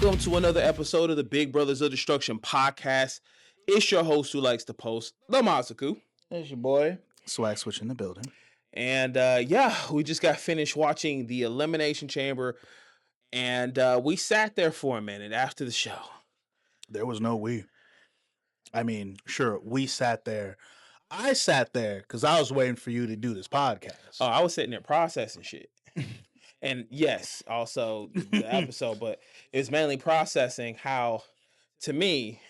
Welcome to another episode of the Big Brothers of Destruction podcast. It's your host who likes to post, the Masaku. It's your boy, Swag Switch in the building. And we just got finished watching the Elimination Chamber, and we sat there for a minute after the show. There was no we. I mean, sure, we sat there. I sat there because I was waiting for you to do this podcast. Oh, I was sitting there processing shit. And yes, also the episode, but it's mainly processing how, to me,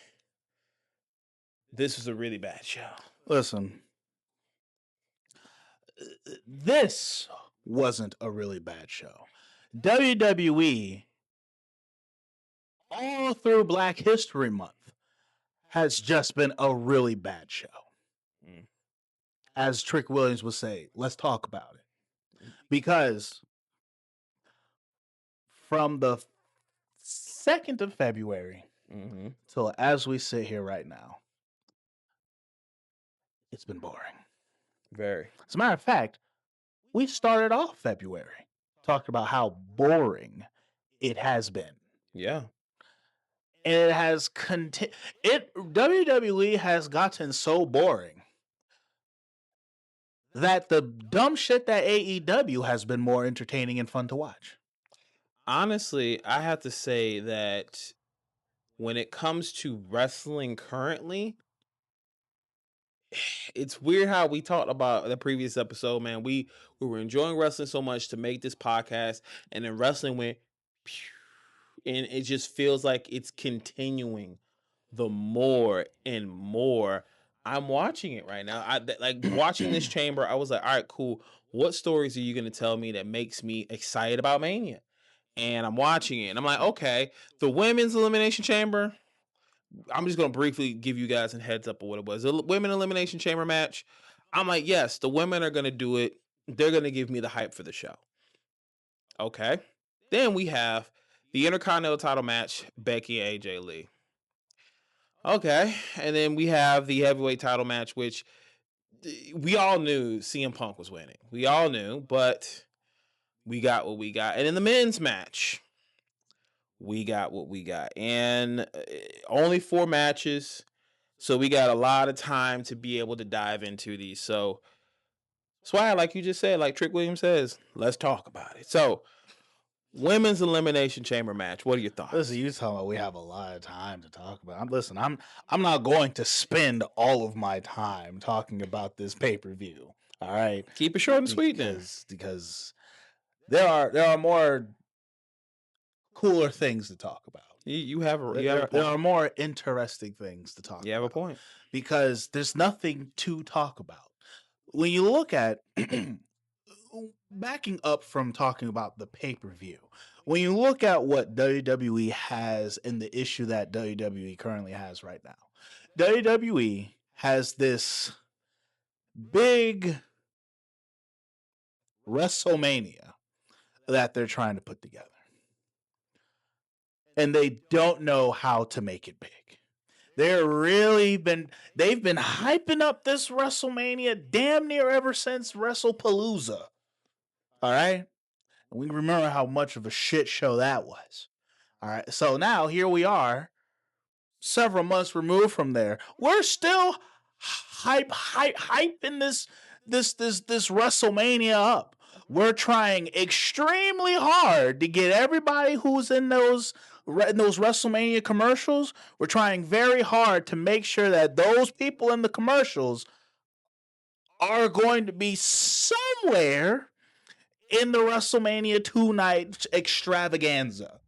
this was a really bad show. Listen, this wasn't a really bad show. WWE, all through Black History Month, has just been a really bad show. As Trick Williams would say, let's talk about it. Because from the 2nd of February till as we sit here right now, it's been boring. Very. As a matter of fact, we started off February talking about how boring it has been. Yeah. And it has WWE has gotten so boring that the dumb shit that AEW has been more entertaining and fun to watch. Honestly, I have to say that when it comes to wrestling currently, it's weird how we talked about the previous episode, man. We were enjoying wrestling so much to make this podcast, and then wrestling went, and it just feels like it's continuing the more and more I'm watching it right now. Like watching this chamber, I was like, all right, cool. What stories are you going to tell me that makes me excited about Mania? And I'm watching it, and I'm like, okay, the women's elimination chamber. I'm just going to briefly give you guys a heads up of what it was. The women elimination chamber match. I'm like, yes, the women are going to do it. They're going to give me the hype for the show. Okay. Then we have the Intercontinental title match, Becky and AJ Lee. Okay. And then we have the heavyweight title match, which we all knew CM Punk was winning. We all knew, but we got what we got. And in the men's match, we got what we got. And only 4 matches. So we got a lot of time to be able to dive into these. So that's why, like you just said, like Trick Williams says, let's talk about it. So, women's elimination chamber match. What are your thoughts? Listen, you talking about we have a lot of time to talk about. I'm not going to spend all of my time talking about this pay-per-view. All right. Keep it short and sweet then. Because there are more cooler things to talk about. You have a point. There are more interesting things to talk about. You have a point. Because there's nothing to talk about. When you look at backing up from talking about the pay-per-view, when you look at what WWE has and the issue that WWE currently has right now, WWE has this big WrestleMania that they're trying to put together. And they don't know how to make it big. They've been hyping up this WrestleMania damn near ever since WrestlePalooza. All right? And we remember how much of a shit show that was. All right? So now here we are, several months removed from there. We're still hyping this WrestleMania up. We're trying extremely hard to get everybody who's in those WrestleMania commercials. We're trying very hard to make sure that those people in the commercials are going to be somewhere in the WrestleMania 2-night extravaganza.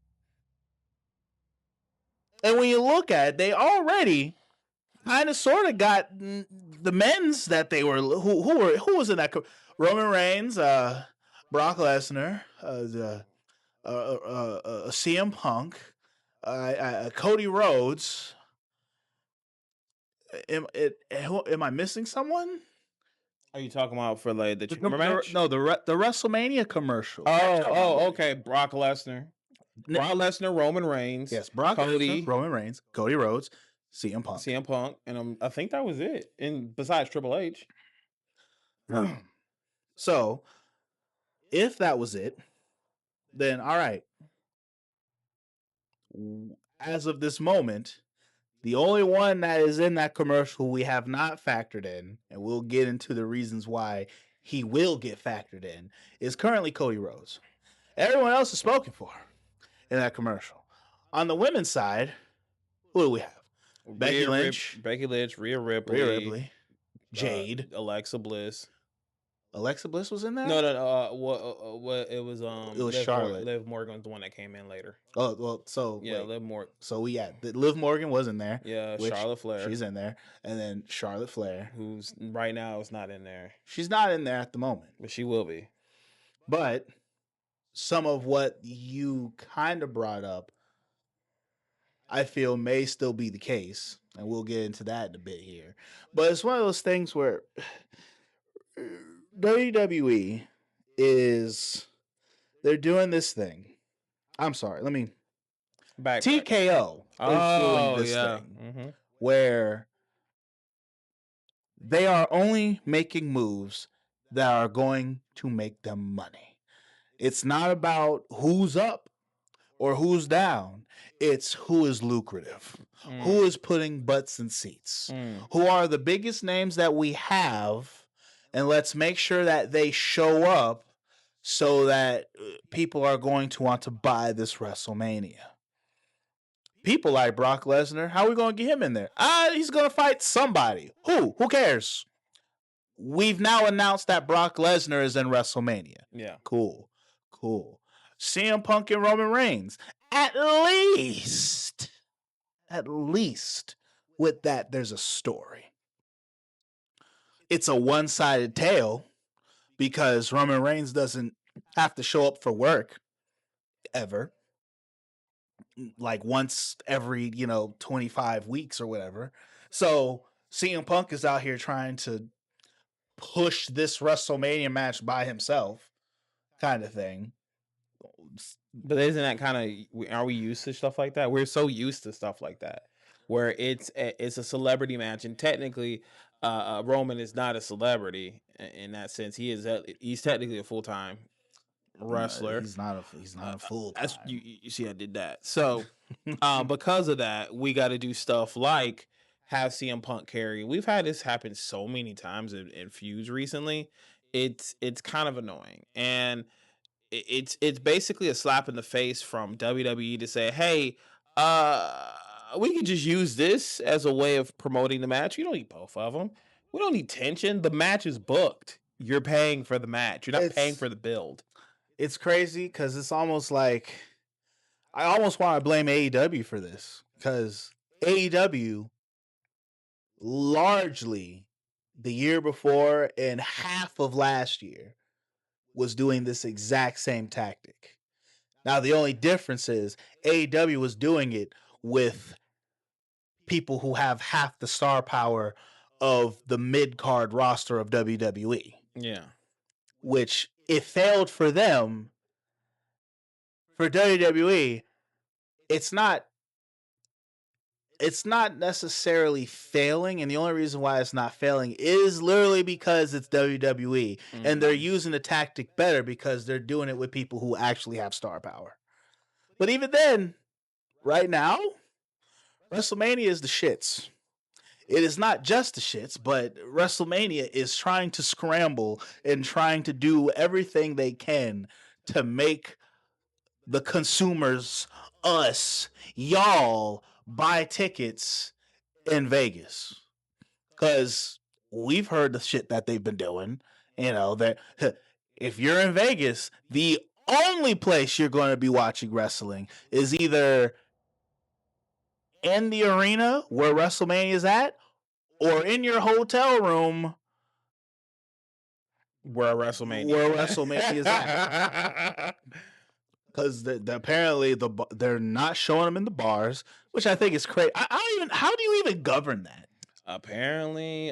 And when you look at it, they already kind of sort of got the men's that they were who was in that Roman Reigns, Brock Lesnar, CM Punk, Cody Rhodes. Am I missing someone? Are you talking about for like the chamber match? No, the WrestleMania commercial. Oh, okay. Brock Lesnar, Roman Reigns. Yes, Brock Cody, Lesnar, Roman Reigns, Cody Rhodes, CM Punk, and I think that was it. And besides Triple H. So, if that was it, then all right. As of this moment, the only one that is in that commercial we have not factored in, and we'll get into the reasons why he will get factored in, is currently Cody Rhodes. Everyone else is spoken for in that commercial. On the women's side, who do we have? Becky Lynch, Rhea Ripley, Jade, Alexa Bliss. Alexa Bliss was in there. No. What it was? It was Charlotte. Liv Morgan was the one that came in later. Oh well, so yeah, wait. Liv Morgan. So Liv Morgan was in there. Yeah, Charlotte Flair. She's in there, and then Charlotte Flair, who's right now is not in there. She's not in there at the moment, but she will be. But some of what you kind of brought up, I feel may still be the case, and we'll get into that in a bit here. But it's one of those things where WWE they're doing this thing. I'm sorry, let me TKO is doing this thing where they are only making moves that are going to make them money. It's not about who's up or who's down. It's who is lucrative, who is putting butts in seats, who are the biggest names that we have, and let's make sure that they show up so that people are going to want to buy this WrestleMania. People like Brock Lesnar, how are we going to get him in there? He's going to fight somebody. Who? Who cares? We've now announced that Brock Lesnar is in WrestleMania. Yeah. Cool. CM Punk and Roman Reigns. At least with that, there's a story. It's a one-sided tale because Roman Reigns doesn't have to show up for work ever. Like once every, 25 weeks or whatever. So CM Punk is out here trying to push this WrestleMania match by himself, kind of thing. But isn't that kind of, are we used to stuff like that? We're so used to stuff like that, where it's a celebrity match, and technically, Roman is not a celebrity in that sense. He's technically a full-time wrestler. He's not a full time. You see, I did that. So, because of that, we got to do stuff like have CM Punk carry. We've had this happen so many times in feuds recently. It's kind of annoying, and it's basically a slap in the face from WWE to say, hey, we can just use this as a way of promoting the match. You don't need both of them. We don't need tension. The match is booked. You're paying for the match. You're not paying for the build. It's crazy because it's almost like I almost want to blame AEW for this, because AEW largely the year before and half of last year was doing this exact same tactic. Now, the only difference is AEW was doing it with people who have half the star power of the mid-card roster of WWE. Yeah. Which, it failed for them. For WWE, it's not necessarily failing, and the only reason why it's not failing is literally because it's WWE, and they're using the tactic better because they're doing it with people who actually have star power. But even then, right now, WrestleMania is the shits. It is not just the shits, but WrestleMania is trying to scramble and trying to do everything they can to make the consumers, us, y'all, buy tickets in Vegas. Because we've heard the shit that they've been doing. That if you're in Vegas, the only place you're going to be watching wrestling is either in the arena where WrestleMania is at, or in your hotel room where WrestleMania is at. Because apparently they're not showing them in the bars, which I think is crazy. How do you even govern that? Apparently,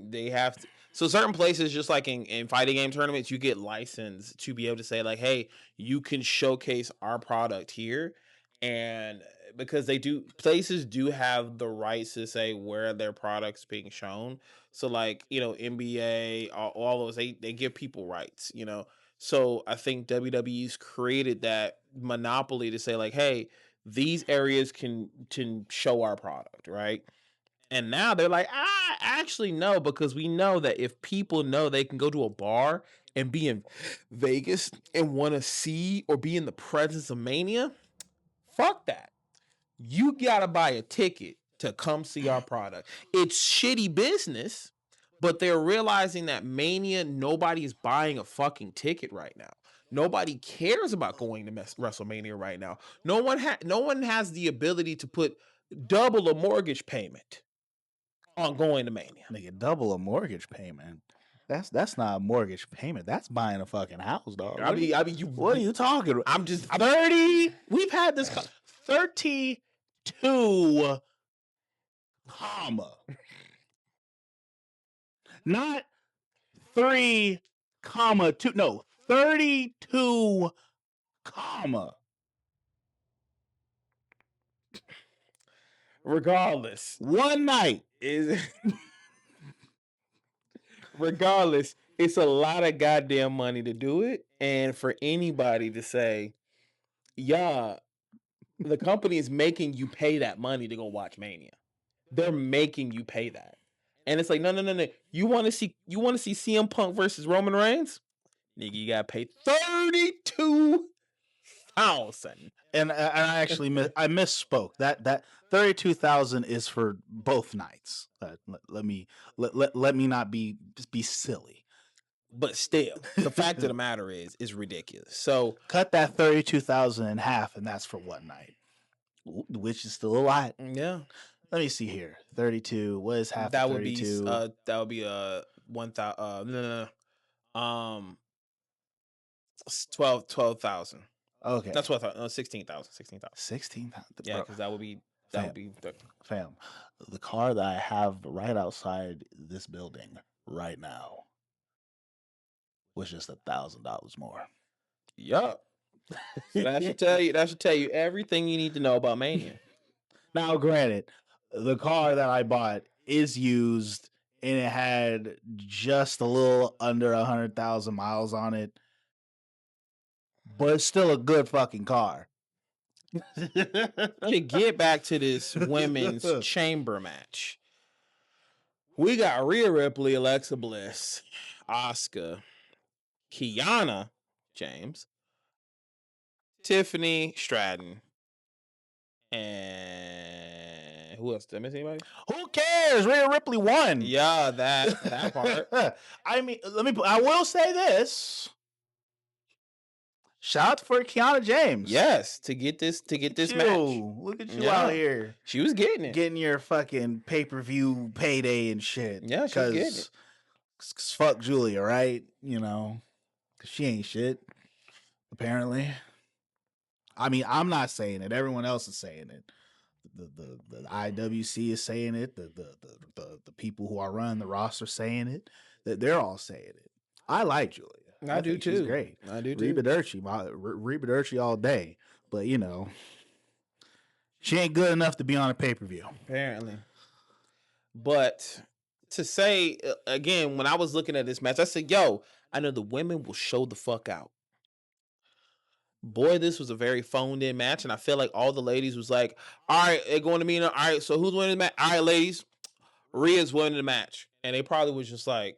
they have to. So certain places, just like in fighting game tournaments, you get licensed to be able to say like, hey, you can showcase our product here. And because places do have the rights to say where their product's being shown. So like, NBA, all those, they give people rights, So I think WWE's created that monopoly to say like, hey, these areas can show our product, right? And now they're like, actually no, because we know that if people know they can go to a bar and be in Vegas and want to see or be in the presence of Mania, fuck that. You gotta buy a ticket to come see our product. It's shitty business, but they're realizing that Mania, nobody's buying a fucking ticket right now. Nobody cares about going to WrestleMania right now. No one has the ability to put double a mortgage payment on going to Mania. Nigga, double a mortgage payment. That's not a mortgage payment. That's buying a fucking house, dog. I mean, What are you talking about? I'm 30. We've had this 32, comma, not 3,2. No, 32, comma. regardless One night. is regardless, it's a lot of goddamn money to do it, and for anybody to say, yeah, the company is making you pay that money to go watch Mania. They're making you pay that. And it's like, no. You want to see CM Punk versus Roman Reigns? Nigga, you gotta pay 32,000. And I actually I misspoke. That 32,000 is for both nights. Let me not be silly. But still, the fact of the matter is ridiculous. So cut that 32,000 in half, and that's for one night, which is still a lot. Yeah. Let me see here. 32. What is half? That of would be 32? that would be 1,000. No. 12,000. Okay. That's what I thought. 16,000. 16,000. 16,000. Yeah, because that would be fam. The car that I have right outside this building right now was just $1,000 more. Yup. So that should tell you everything you need to know about Mania. Now, granted, the car that I bought is used and it had just a little under 100,000 miles on it, but it's still a good fucking car. To get back to this women's chamber match, we got Rhea Ripley, Alexa Bliss, Asuka, Kiana James, Tiffany Stratton, and who else? Did I miss anybody? Who cares? Rhea Ripley won. Yeah, that part. I mean, I will say this. Shout out for Kiana James. Yes, to get this match. Look at you out here. She was getting it. Getting your fucking pay-per-view payday and shit. Yeah, she was getting it. Cause fuck Julia, right? You know, cause she ain't shit. Apparently. I mean, I'm not saying it. Everyone else is saying it. The IWC is saying it. The people who are running the roster saying it. That they're all saying it. I like Julia. I do too. She's great. I do too. Reba Dirty all day. But you know, she ain't good enough to be on a pay-per-view. Apparently. But to say again, when I was looking at this match, I said, "Yo, I know the women will show the fuck out." Boy, this was a very phoned-in match, and I feel like all the ladies was like, "All right, they're going to Mania. All right, so who's winning the match? All right, ladies, Rhea's winning the match," and they probably was just like,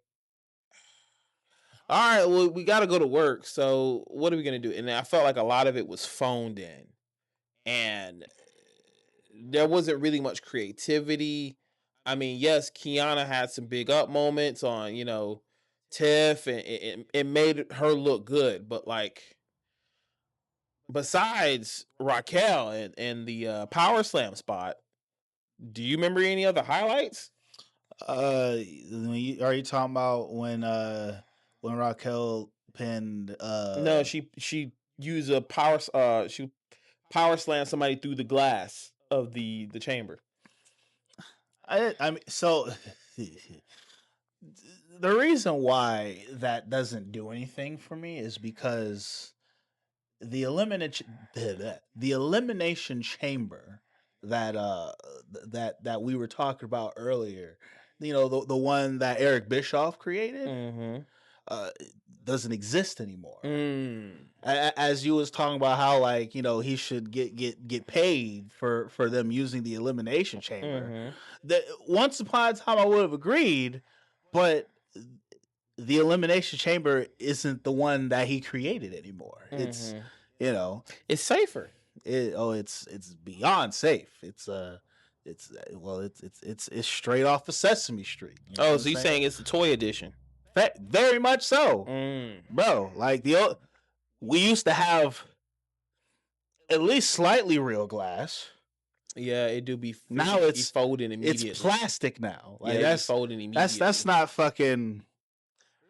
all right, well, we got to go to work. So what are we going to do? And I felt like a lot of it was phoned in. And there wasn't really much creativity. I mean, yes, Kiana had some big up moments on, Tiff. And it made her look good. But, like, besides Raquel and the Power Slam spot, do you remember any other highlights? Are you talking about when Raquel pinned No, she used a power slam somebody through the glass of the chamber. I mean, so the reason why that doesn't do anything for me is because the elimination chamber that we were talking about earlier, the one that Eric Bischoff created. Mm-hmm. doesn't exist anymore. Mm. As you was talking about how, like, you know, he should get paid for them using the Elimination Chamber. Mm-hmm. That once upon a time I would have agreed, but the Elimination Chamber isn't the one that he created anymore. Mm-hmm. It's, you know, it's safer. It's beyond safe. It's straight off of Sesame Street. You know so you're saying it's the toy edition? Very much so, Mm. bro. Like we used to have at least slightly real glass. Yeah, it do be. Now it's folding immediately. It's plastic now. Like that's folding immediately. That's not fucking.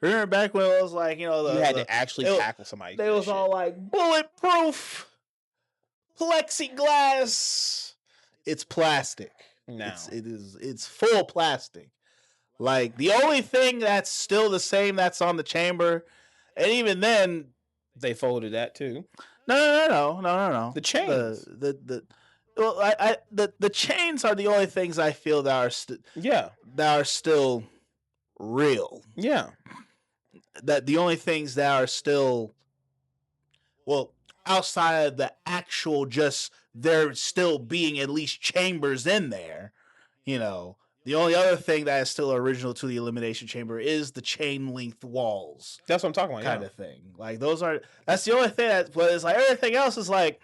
Remember back when it was like, you know, you had to actually tackle somebody. They was all like bulletproof plexiglass. It's plastic. Now it's full plastic. Like the only thing that's still the same that's on the chamber, and even then they folded that too. No. The chains. The chains are the only things I feel that are still real. Yeah. That the only things that are still, well, outside of the actual, just there still being at least chambers in there, you know, the only other thing that is still original to the Elimination Chamber is the chain length walls. That's what I'm talking about. Kind of thing. Like that's the only thing but it's like everything else is like,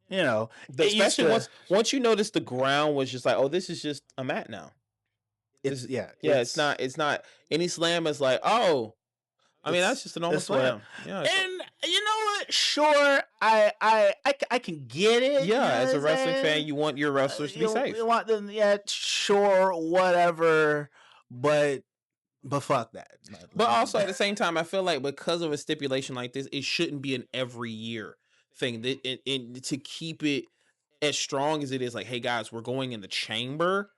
you know, especially once you notice the ground was just like, oh, this is just a mat now. It's not any slam is like, oh, I mean, that's just a normal slam. Yeah, and you know what? Sure, I can get it. Yeah, as a wrestling fan, you want your wrestlers to be safe. You want them, sure, whatever, but fuck that. But also at the same time, I feel like because of a stipulation like this, it shouldn't be an every year thing. And to keep it as strong as it is, like, hey guys, we're going in the chamber.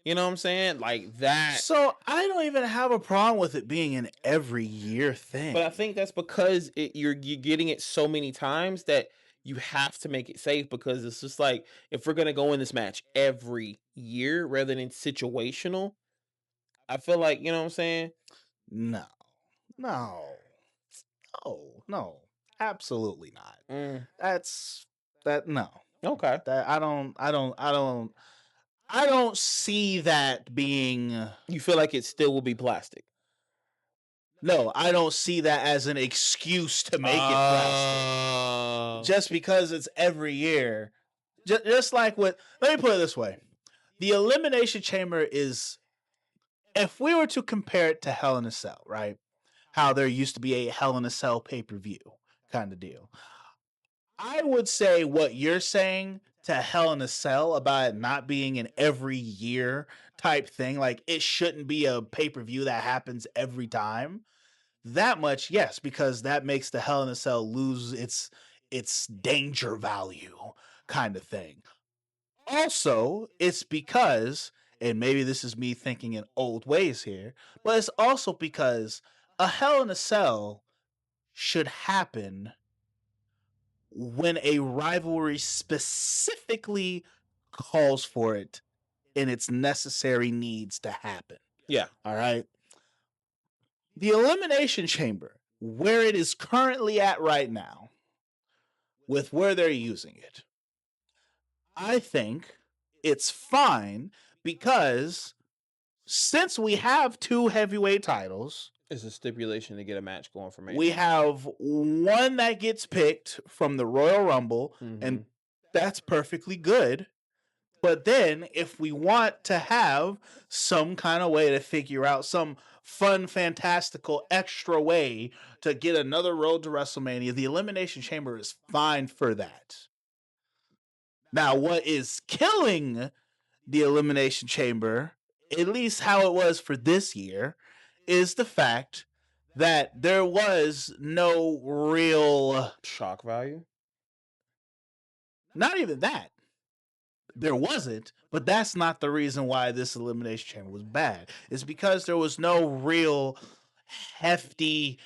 You know what I'm saying? Like that. So I don't even have a problem with it being an every year thing. But I think that's because you're getting it so many times that you have to make it safe, because it's just like, if we're going to go in this match every year rather than situational, I feel like, you know what I'm saying? No, absolutely not. No. Okay. That I don't see that being. You feel like it still will be plastic? No, I don't see that as an excuse to make it plastic. Just because it's every year. Just like let me put it this way. The Elimination Chamber is, if we were to compare it to Hell in a Cell, right? How there used to be a Hell in a Cell pay-per-view kind of deal. I would say what you're saying to Hell in a Cell about it not being an every year type thing, like it shouldn't be a pay-per-view that happens every time. That much, yes, because that makes the Hell in a Cell lose its danger value kind of thing. Also, it's because, and maybe this is me thinking in old ways here, but it's also because a Hell in a Cell should happen when a rivalry specifically calls for it and its necessary needs to happen. Yeah. All right. The Elimination Chamber, where it is currently at right now, with where they're using it, I think it's fine because since we have 2 heavyweight titles, it's a stipulation to get a match going for Mania. We have one that gets picked from the Royal Rumble, and that's perfectly good. But then, if we want to have some kind of way to figure out some fun, fantastical, extra way to get another road to WrestleMania, the Elimination Chamber is fine for that. Now, what is killing the Elimination Chamber, at least how it was for this year, is the fact that there was no real shock value. Not even that. There wasn't, but that's not the reason why this Elimination Chamber was bad. It's because there was no real hefty,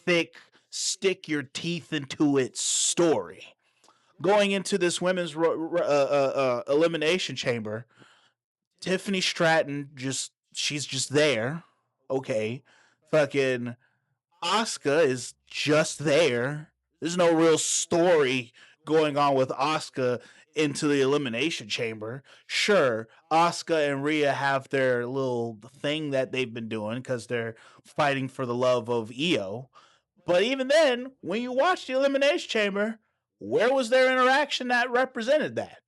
thick, stick your teeth into it story. Going into this women's Elimination Chamber, Tiffany Stratton she's just there. Okay. Fucking Asuka is just there. There's no real story going on with Asuka into the Elimination Chamber. Sure, Asuka and Rhea have their little thing that they've been doing because they're fighting for the love of Io. But even then, when you watch the Elimination Chamber, where was their interaction that represented that?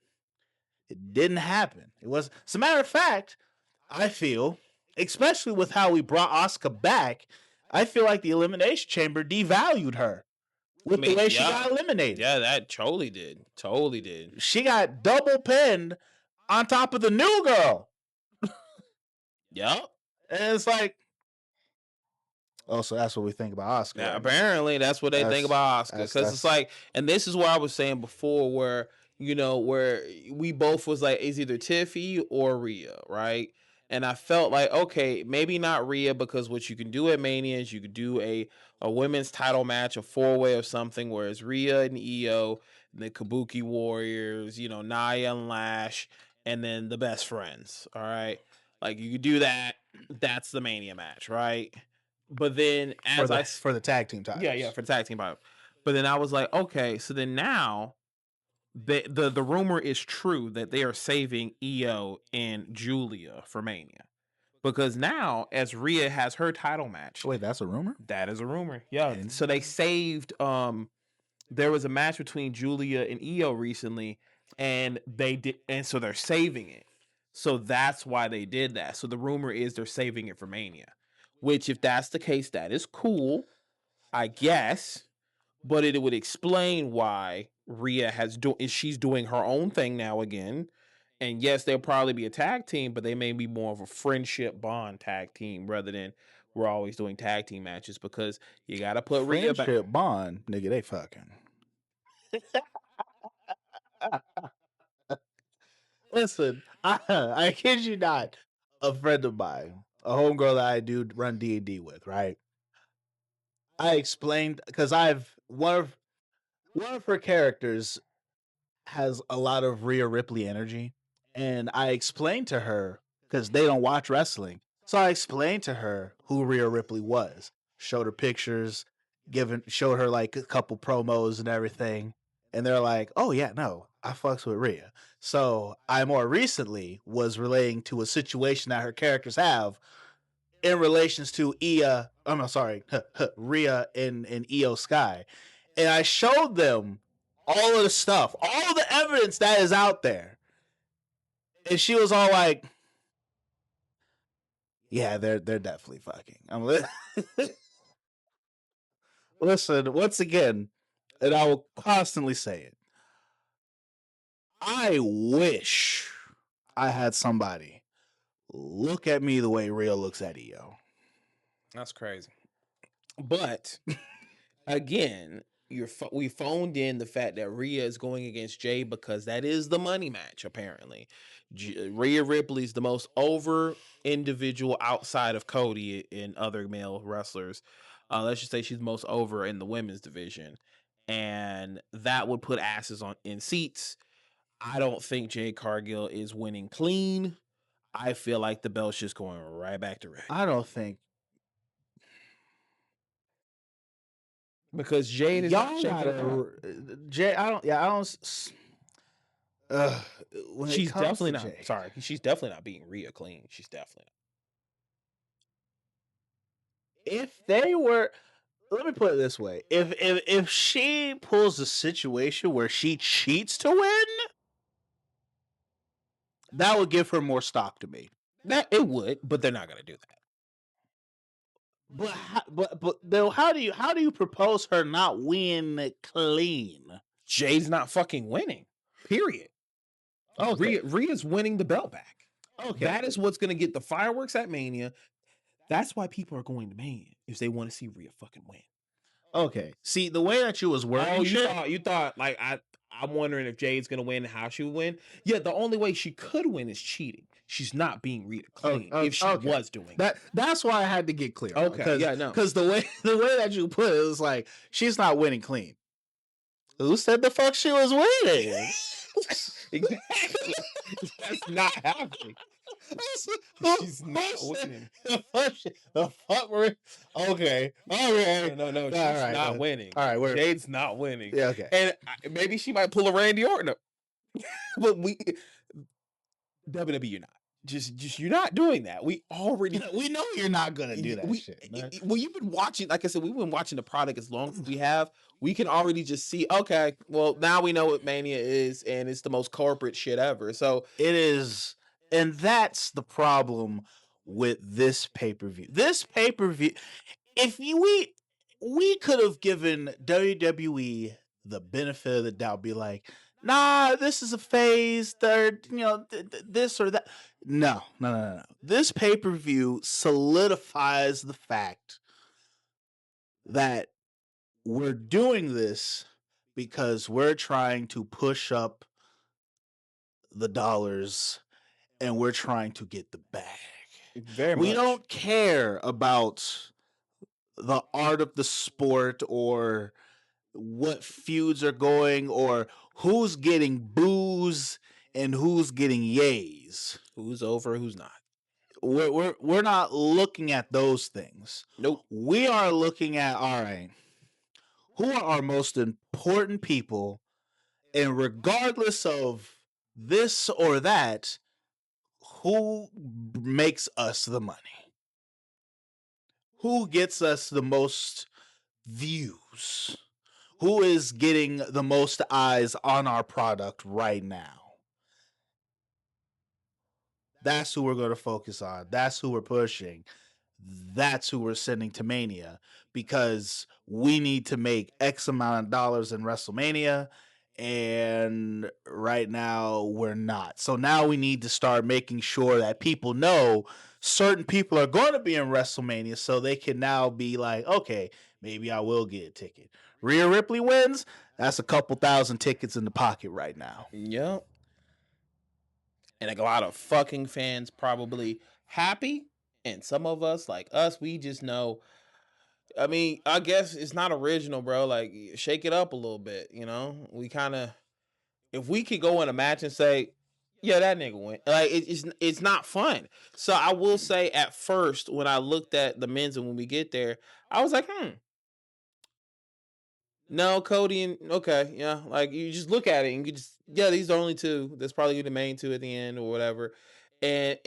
It didn't happen. It was, as a matter of fact, I feel, especially with how we brought Asuka back, I feel like the Elimination Chamber devalued her with the way she got eliminated. Yeah, that totally did. Totally did. She got double pinned on top of the new girl. Yep. And it's like, oh, so that's what we think about Asuka. Yeah, right? apparently that's what they think about Asuka. Because it's like, and this is what I was saying before, where where we both was like, it's either Tiffy or Rhea, right? And I felt like, okay, maybe not Rhea, because what you can do at Mania is you could do a women's title match, a 4-way or something, whereas Rhea and Io, and the Kabuki Warriors, Nia and Lash, and then the Best Friends, all right? Like, you could do that. That's the Mania match, right? But then for the tag team titles. Yeah, for the tag team title. But then I was like, okay, so then now the rumor is true that they are saving Io and Julia for Mania. Because now, as Rhea has her title match. Wait, that's a rumor? That is a rumor. Yeah. So they saved there was a match between Julia and Io recently, and so they're saving it. So that's why they did that. So the rumor is they're saving it for Mania. Which, if that's the case, that is cool, I guess. But it would explain why Rhea she's doing her own thing now again. And yes, they'll probably be a tag team, but they may be more of a friendship bond tag team rather than we're always doing tag team matches, because you got to put Rhea back. Friendship bond, nigga, they fucking. Listen, I kid you not, a friend of mine, a homegirl that I do run D&D with, right? I explained, because one of her characters has a lot of Rhea Ripley energy, and I explained to her, because they don't watch wrestling, so I explained to her who Rhea Ripley was, showed her pictures, showed her like a couple promos and everything, and they're like, oh yeah, no, I fucks with Rhea. So I more recently was relating to a situation that her characters have in relations to Rhea and Io Sky. And I showed them all of the stuff, all of the evidence that is out there. And she was all like, yeah, they're definitely fucking. Listen, once again, and I will constantly say it, I wish I had somebody look at me the way Rhea looks at Io. That's crazy. But again, we phoned in the fact that Rhea is going against Jade because that is the money match, apparently. Rhea Ripley is the most over individual outside of Cody and other male wrestlers. Let's just say she's most over in the women's division. And that would put asses in seats. I don't think Jade Cargill is winning clean. I feel like the belt's just going right back to Red. I don't think. Because Jade is Y'all gotta. Jade, I don't. She's definitely not. Jade. Sorry, she's definitely not beating Rhea clean. She's definitely not. If they were, let me put it this way: if she pulls a situation where she cheats to win, that would give her more stock to me. That it would, but they're not gonna do that. But though, how do you propose her not win clean? Jade's not fucking winning. Period. Okay. Rhea's winning the belt back. Okay. That is what's gonna get the fireworks at Mania. That's why people are going to Mania, if they want to see Rhea fucking win. Okay. See, the way that you was wording you thought like I'm wondering if Jade's gonna win and how she would win. Yeah, the only way she could win is cheating. She's not being Rhea clean if she was doing that. That's why I had to get clear. Okay, yeah, no. Because the way that you put it was like she's not winning clean. Who said the fuck she was winning? Exactly. That's not happening. She's not winning. The fuck were okay. Okay. No. She's All right. not winning. All right. Jade's not winning. Yeah. Okay. And maybe she might pull a Randy Orton up. But WWE, you're not. Just you're not doing that. We already we know you're not gonna do that shit. Well, you've been watching, like I said, we've been watching the product as long as we have. We can already just see, okay, well, now we know what Mania is, and it's the most corporate shit ever. So it is, and that's the problem with this pay-per-view. This pay-per-view, if we could have given WWE the benefit of the doubt, be like, nah, this is a phase, third, this or that. No. This pay-per-view solidifies the fact that we're doing this because we're trying to push up the dollars and we're trying to get the bag. We don't care about the art of the sport or what feuds are going or who's getting boos and who's getting yays. Who's over, who's not. We're not looking at those things. Nope. We are looking at, all right, who are our most important people, and regardless of this or that, who makes us the money? Who gets us the most views? Who is getting the most eyes on our product right now? That's who we're going to focus on. That's who we're pushing. That's who we're sending to Mania, because we need to make X amount of dollars in WrestleMania, and right now we're not. So now we need to start making sure that people know certain people are going to be in WrestleMania, so they can now be like, okay, maybe I will get a ticket. Rhea Ripley wins, that's a couple thousand tickets in the pocket right now. Yep. And a lot of fucking fans probably happy. And some of us, like us, we just know. I mean, I guess it's not original, bro. Like, shake it up a little bit, We kind of, if we could go in a match and say, yeah, that nigga went. Like, it's not fun. So I will say, at first, when I looked at the men's and when we get there, I was like, no, Cody and okay, yeah. Like, you just look at it and you just, yeah, these are the only two. That's probably the main two at the end or whatever. And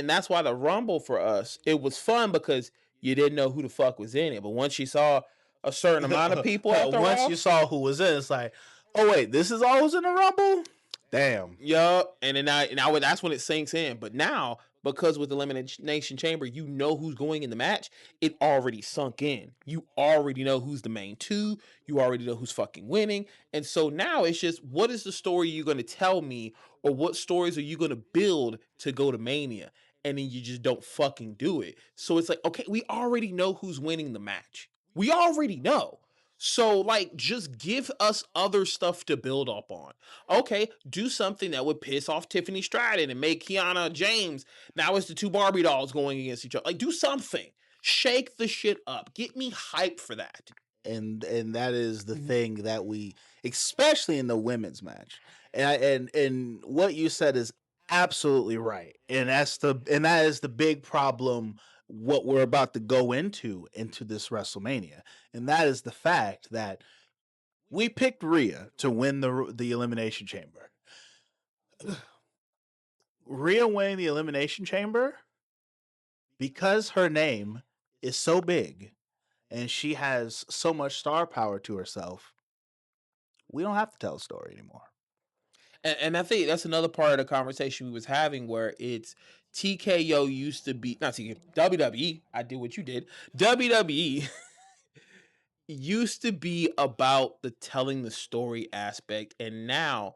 that's why the Rumble for us, it was fun because you didn't know who the fuck was in it. But once you saw a certain amount of people once you saw who was in, it's like, oh wait, this is all who's in the Rumble? Damn. Yup. And then now that's when it sinks in. But now, because with Elimination Chamber, you know who's going in the match, it already sunk in. You already know who's the main two. You already know who's fucking winning. And so now it's just, what is the story you're going to tell me, or what stories are you going to build to go to Mania? And then you just don't fucking do it. So it's like, okay, we already know who's winning the match. We already know. So, like, just give us other stuff to build up on. Okay, do something that would piss off Tiffany Stratton and make Kiana James. Now it's the two Barbie dolls going against each other. Like, do something. Shake the shit up. Get me hyped for that. And that is the thing that we, especially in the women's match, and what you said is absolutely right. And that is the big problem. What we're about to go into this WrestleMania, and that is the fact that we picked Rhea to win the Elimination Chamber. Rhea winning the Elimination Chamber, because her name is so big and she has so much star power to herself, we don't have to tell a story anymore. And I think that's another part of the conversation we was having, where it's TKO used to be, not TKO, WWE. I did what you did. WWE used to be about the telling the story aspect, and now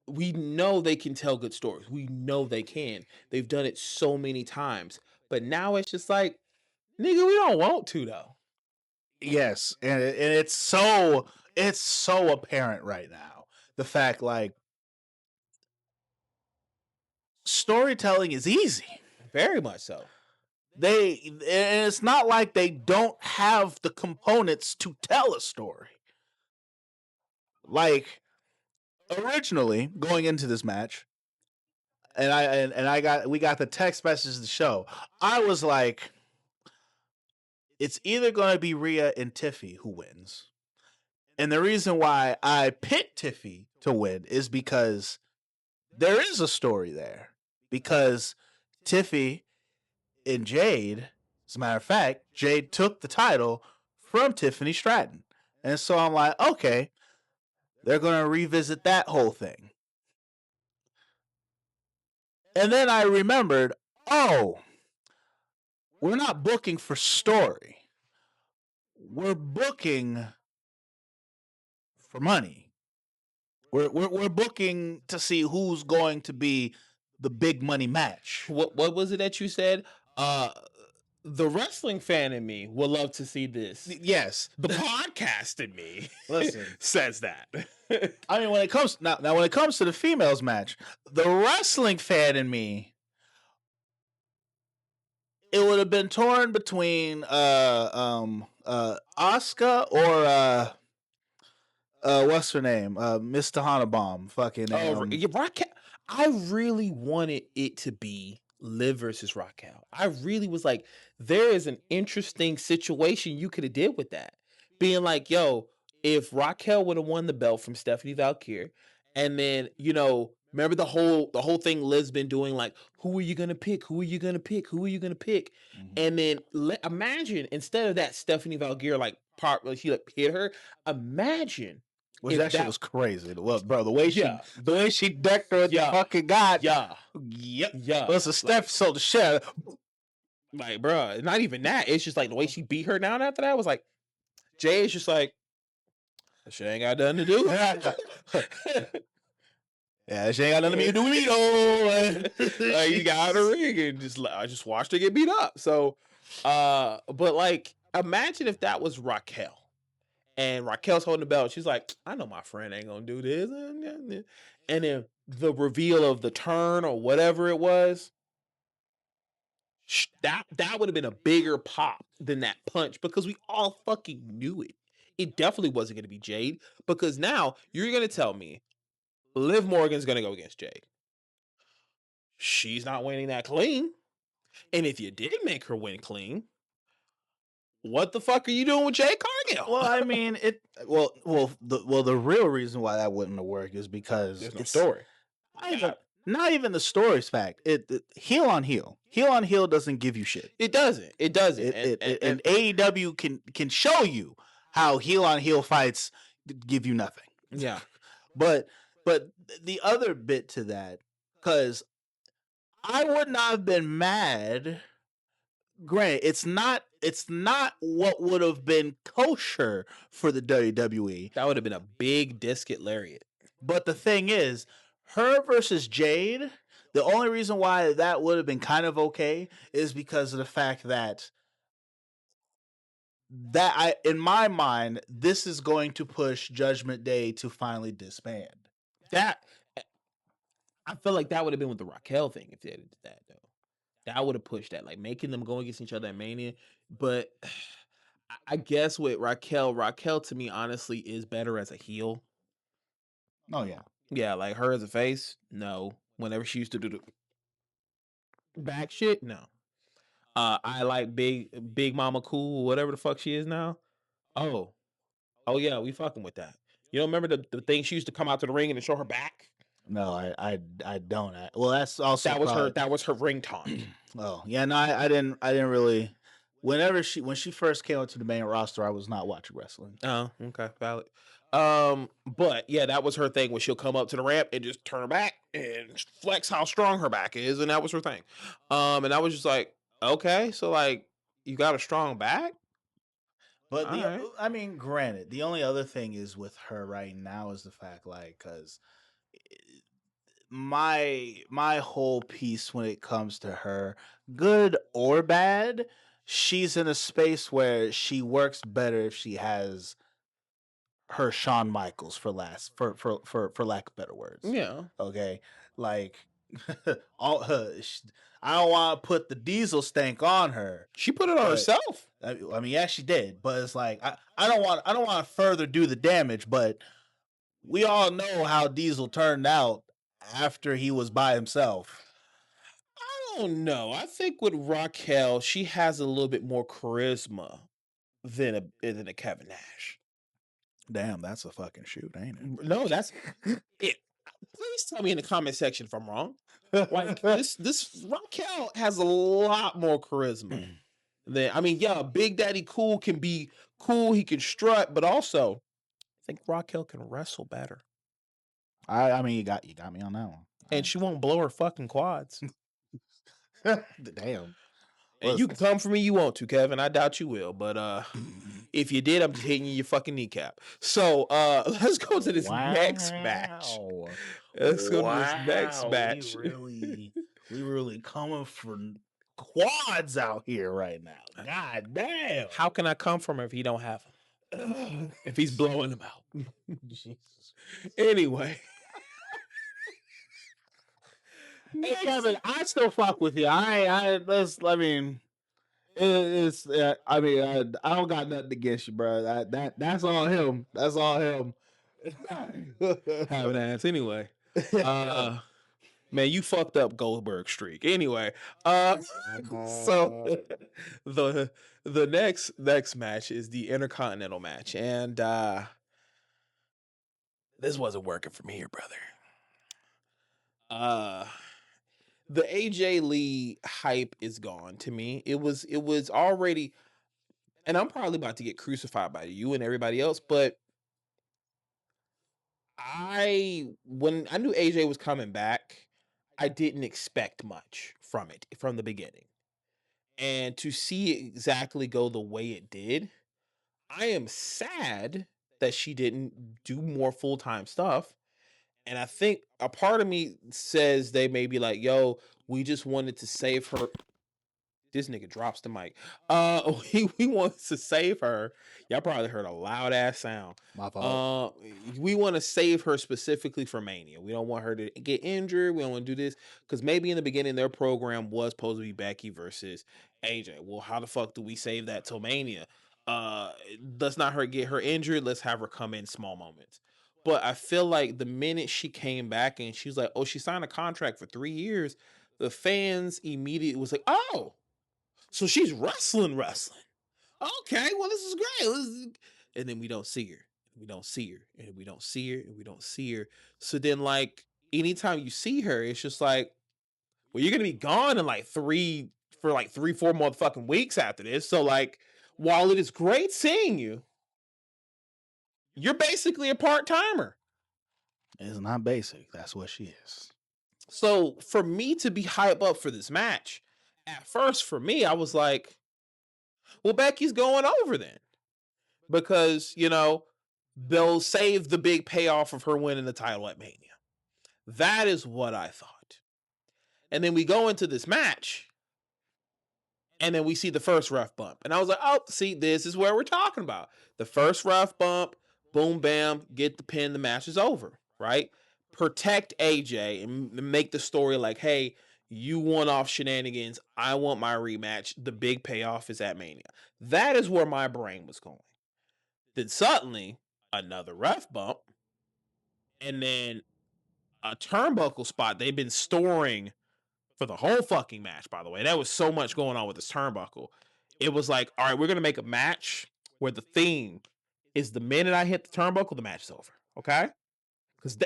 we know they can tell good stories. We know they can. They've done it so many times. But now it's just like, nigga, we don't want to, though. Yes, and it's so apparent right now. The fact, like, storytelling is easy. Very much so. And it's not like they don't have the components to tell a story. Like, originally, going into this match, we got the text message to show. I was like, it's either going to be Rhea and Tiffy who wins. And the reason why I picked Tiffy to win is because there is a story there. Because Tiffy and Jade, as a matter of fact, Jade took the title from Tiffany Stratton. And so I'm like, okay, they're going to revisit that whole thing. And then I remembered, oh, we're not booking for story. We're booking for money. We're booking to see who's going to be the big money match. What was it that you said? The wrestling fan in me would love to see this. Yes, the podcast in me, listen, says that. I mean, when it comes when it comes to the females match, the wrestling fan in me, it would have been torn between Asuka or what's her name? Miss Tahana fucking Raquel. I really wanted it to be Liv versus Raquel. I really was like, there is an interesting situation you could have did with that. Being like, yo, if Raquel would have won the belt from Stephanie Valkyrie, and then, you know, remember the whole thing Liv's been doing, like, who are you gonna pick? Who are you gonna pick? Who are you gonna pick? Mm-hmm. And then imagine, instead of that Stephanie Valkyrie like part where she like hit her, imagine. Which that shit was crazy. Well, bro, the way she decked her with the fucking god. Yeah. Well, it's a step so the shit. Like, bro, not even that. It's just like the way she beat her down after that was like, Jay is just like, that shit ain't got nothing to do. Yeah, she ain't got nothing to do with me though. Like, you got out of the ring and I just watched her get beat up. So, but like, imagine if that was Raquel. And Raquel's holding the belt. She's like, I know my friend ain't gonna do this. And then the reveal of the turn or whatever it was, that would have been a bigger pop than that punch, because we all fucking knew it. It definitely wasn't gonna be Jade, because now you're gonna tell me Liv Morgan's gonna go against Jade. She's not winning that clean. And if you did make her win clean, what the fuck are you doing with Jade Cargill? Well, I mean, the real reason why that wouldn't have worked is because there's no story. Not even the story's fact. It heel on heel doesn't give you shit. It doesn't. And AEW can show you how heel on heel fights give you nothing. Yeah. But the other bit to that, because I would not have been mad. Granted, it's not what would have been kosher for the WWE. That would have been a big discus lariat. But the thing is, her versus Jade, the only reason why that would have been kind of okay is because of the fact that in my mind, this is going to push Judgment Day to finally disband. That, I feel like that would have been with the Raquel thing if they did that, though. That would have pushed that, like making them go against each other at Mania. But I guess with Raquel to me, honestly, is better as a heel. Oh, yeah. Yeah, like her as a face, no. Whenever she used to do the back shit, no. I like Big Mama Cool, whatever the fuck she is now. Oh yeah, we fucking with that. You don't remember the thing she used to come out to the ring and show her back? No, I don't. Well, that's also that was her ring taunt. Oh yeah, no, I didn't really. When she first came up to the main roster, I was not watching wrestling. Oh, okay, valid. But yeah, that was her thing, where she'll come up to the ramp and just turn her back and flex how strong her back is, and that was her thing. And I was just like, okay, so like you got a strong back. But I mean, granted, the only other thing is with her right now is the fact, like, because my whole piece when it comes to her, good or bad, she's in a space where she works better if she has her Shawn Michaels, for lack of better words. Yeah. Okay. Like, I don't want to put the diesel stank on her. She put it on herself. I mean, yeah, she did, but it's like I don't want to further do the damage, but we all know how Diesel turned out after he was by himself. don't know. I think with Raquel, she has a little bit more charisma than a Kevin Nash. Damn, that's a fucking shoot, ain't it? No, that's it. Please tell me in the comment section if I'm wrong. Like this Raquel has a lot more charisma than Big Daddy Cool can be cool, he can strut, but also I think Raquel can wrestle better. I mean, you got me on that one. And she won't blow her fucking quads. Damn. And you can come for me, you want to, Kevin. I doubt you will, but if you did, I'm just hitting you your fucking kneecap. So let's go to this next match. Let's go to this next match. We really coming for quads out here right now. God damn. How can I come from him if he don't have them? If he's blowing them out. Jesus. Anyway. Hey, Kevin, I still fuck with you. I don't got nothing against you, bro. That's all him. That's all him. Have an ass anyway. Man, you fucked up Goldberg streak. Anyway, so the next match is the Intercontinental match, and this wasn't working for me here, brother. The AJ Lee hype is gone to me. It was already, and I'm probably about to get crucified by you and everybody else, but when I knew AJ was coming back, I didn't expect much from it from the beginning. And to see it exactly go the way it did, I am sad that she didn't do more full-time stuff. And I think a part of me says they may be like, yo, we just wanted to save her. This nigga drops the mic. We wanted to save her. Y'all probably heard a loud ass sound. My fault. We want to save her specifically for Mania. We don't want her to get injured. We don't want to do this because maybe in the beginning their program was supposed to be Becky versus AJ. Well, how the fuck do we save that till Mania? Let's not her get her injured. Let's have her come in small moments. But I feel like the minute she came back and she was like, oh, she signed a contract for 3 years, the fans immediately was like, oh. So she's wrestling. Okay, well, this is great. And then we don't see her. We don't see her. And we don't see her. And we don't see her. So then, like, anytime you see her, it's just like, well, you're going to be gone in like 4 motherfucking weeks after this. So, like, while it is great seeing you, you're basically a part-timer. It's not basic. That's what she is. So, for me to be hyped up for this match, at first, for me, I was like, well, Becky's going over then. Because, they'll save the big payoff of her winning the title at Mania. That is what I thought. And then we go into this match, and then we see the first ref bump. And I was like, oh, see, this is where we're talking about. The first ref bump, boom, bam, get the pin, the match is over, right? Protect AJ and make the story like, hey, you won off shenanigans. I want my rematch. The big payoff is at Mania. That is where my brain was going. Then suddenly, another ref bump. And then a turnbuckle spot they've been storing for the whole fucking match, by the way. There was so much going on with this turnbuckle. It was like, all right, we're going to make a match where the theme is the minute I hit the turnbuckle, the match is over. Okay? Because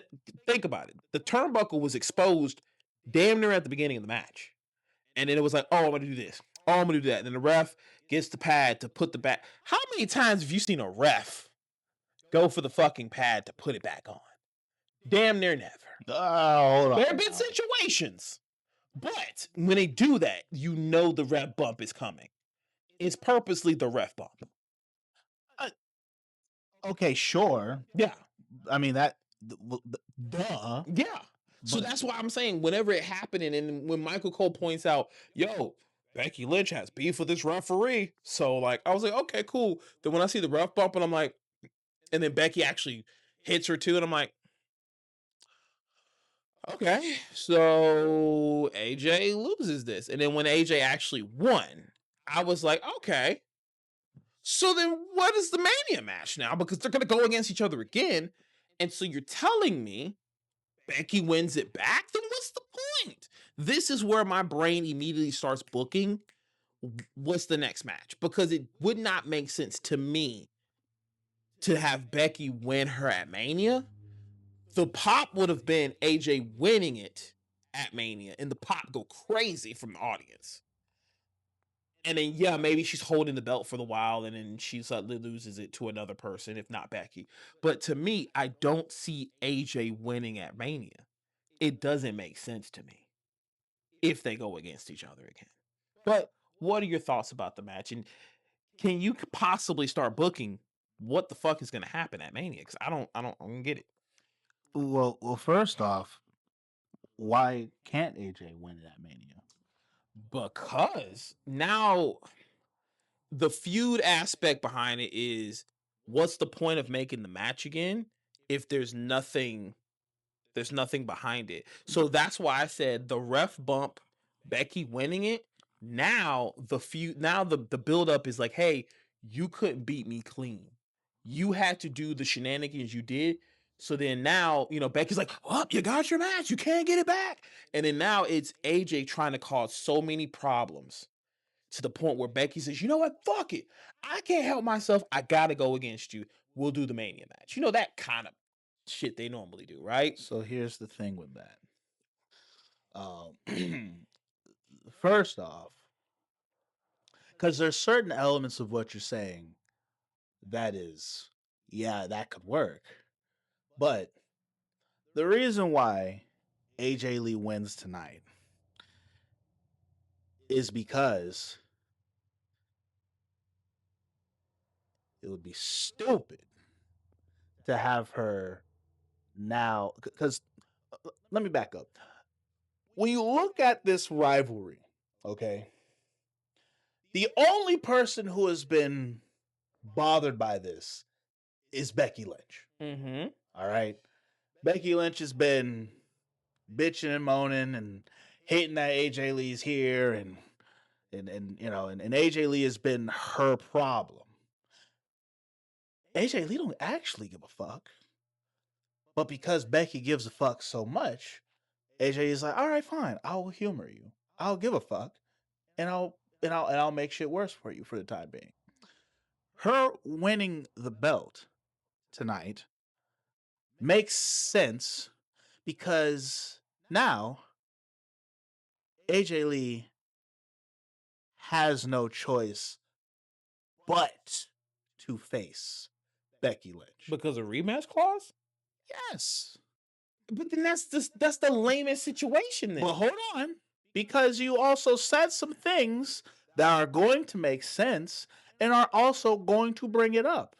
think about it. The turnbuckle was exposed damn near at the beginning of the match. And then it was like, oh, I'm going to do this. Oh, I'm going to do that. And then the ref gets the pad to put the back. How many times have you seen a ref go for the fucking pad to put it back on? Damn near never. Hold on. There have been situations. But when they do that, the ref bump is coming. It's purposely the ref bump. Okay, sure. Yeah. I mean, duh. Yeah. So that's why I'm saying whenever it happened, and when Michael Cole points out, yo, Becky Lynch has beef with this referee. So, like, I was like, okay, cool. Then when I see the ref bump, and I'm like, and then Becky actually hits her too, and I'm like, okay, so AJ loses this. And then when AJ actually won, I was like, okay, so then what is the Mania match now? Because they're going to go against each other again. And so you're telling me Becky wins it back? Then what's the point? This is where my brain immediately starts booking what's the next match, because it would not make sense to me to have Becky win her at Mania. The pop would have been AJ winning it at Mania, and the pop go crazy from the audience. And then, yeah, maybe she's holding the belt for the while, and then she suddenly loses it to another person, if not Becky. But to me, I don't see AJ winning at Mania. It doesn't make sense to me if they go against each other again. But what are your thoughts about the match? And can you possibly start booking what the fuck is going to happen at Mania? Because I don't get it. Well, first off, why can't AJ win it at Mania? Because now the feud aspect behind it is, what's the point of making the match again if there's nothing behind it? So that's why I said the ref bump, Becky winning it. Now the feud, now the build up is like, hey, you couldn't beat me clean. You had to do the shenanigans you did. So then now, Becky's like, oh, you got your match. You can't get it back. And then now it's AJ trying to cause so many problems to the point where Becky says, you know what? Fuck it. I can't help myself. I got to go against you. We'll do the Mania match. That kind of shit they normally do, right? So here's the thing with that. First off, because there's certain elements of what you're saying that is, yeah, that could work. But the reason why AJ Lee wins tonight is because it would be stupid to have her now. Because let me back up. When you look at this rivalry, okay, the only person who has been bothered by this is Becky Lynch. Mm-hmm. All right. Becky Lynch has been bitching and moaning and hating that AJ Lee's here, and AJ Lee has been her problem. AJ Lee don't actually give a fuck. But because Becky gives a fuck so much, AJ is like, all right, fine, I'll humor you. I'll give a fuck, and I'll make shit worse for you for the time being. Her winning the belt tonight makes sense because now AJ Lee has no choice but to face Becky Lynch. Because of rematch clause? Yes. But then that's the lamest situation then. But hold on, because you also said some things that are going to make sense and are also going to bring it up.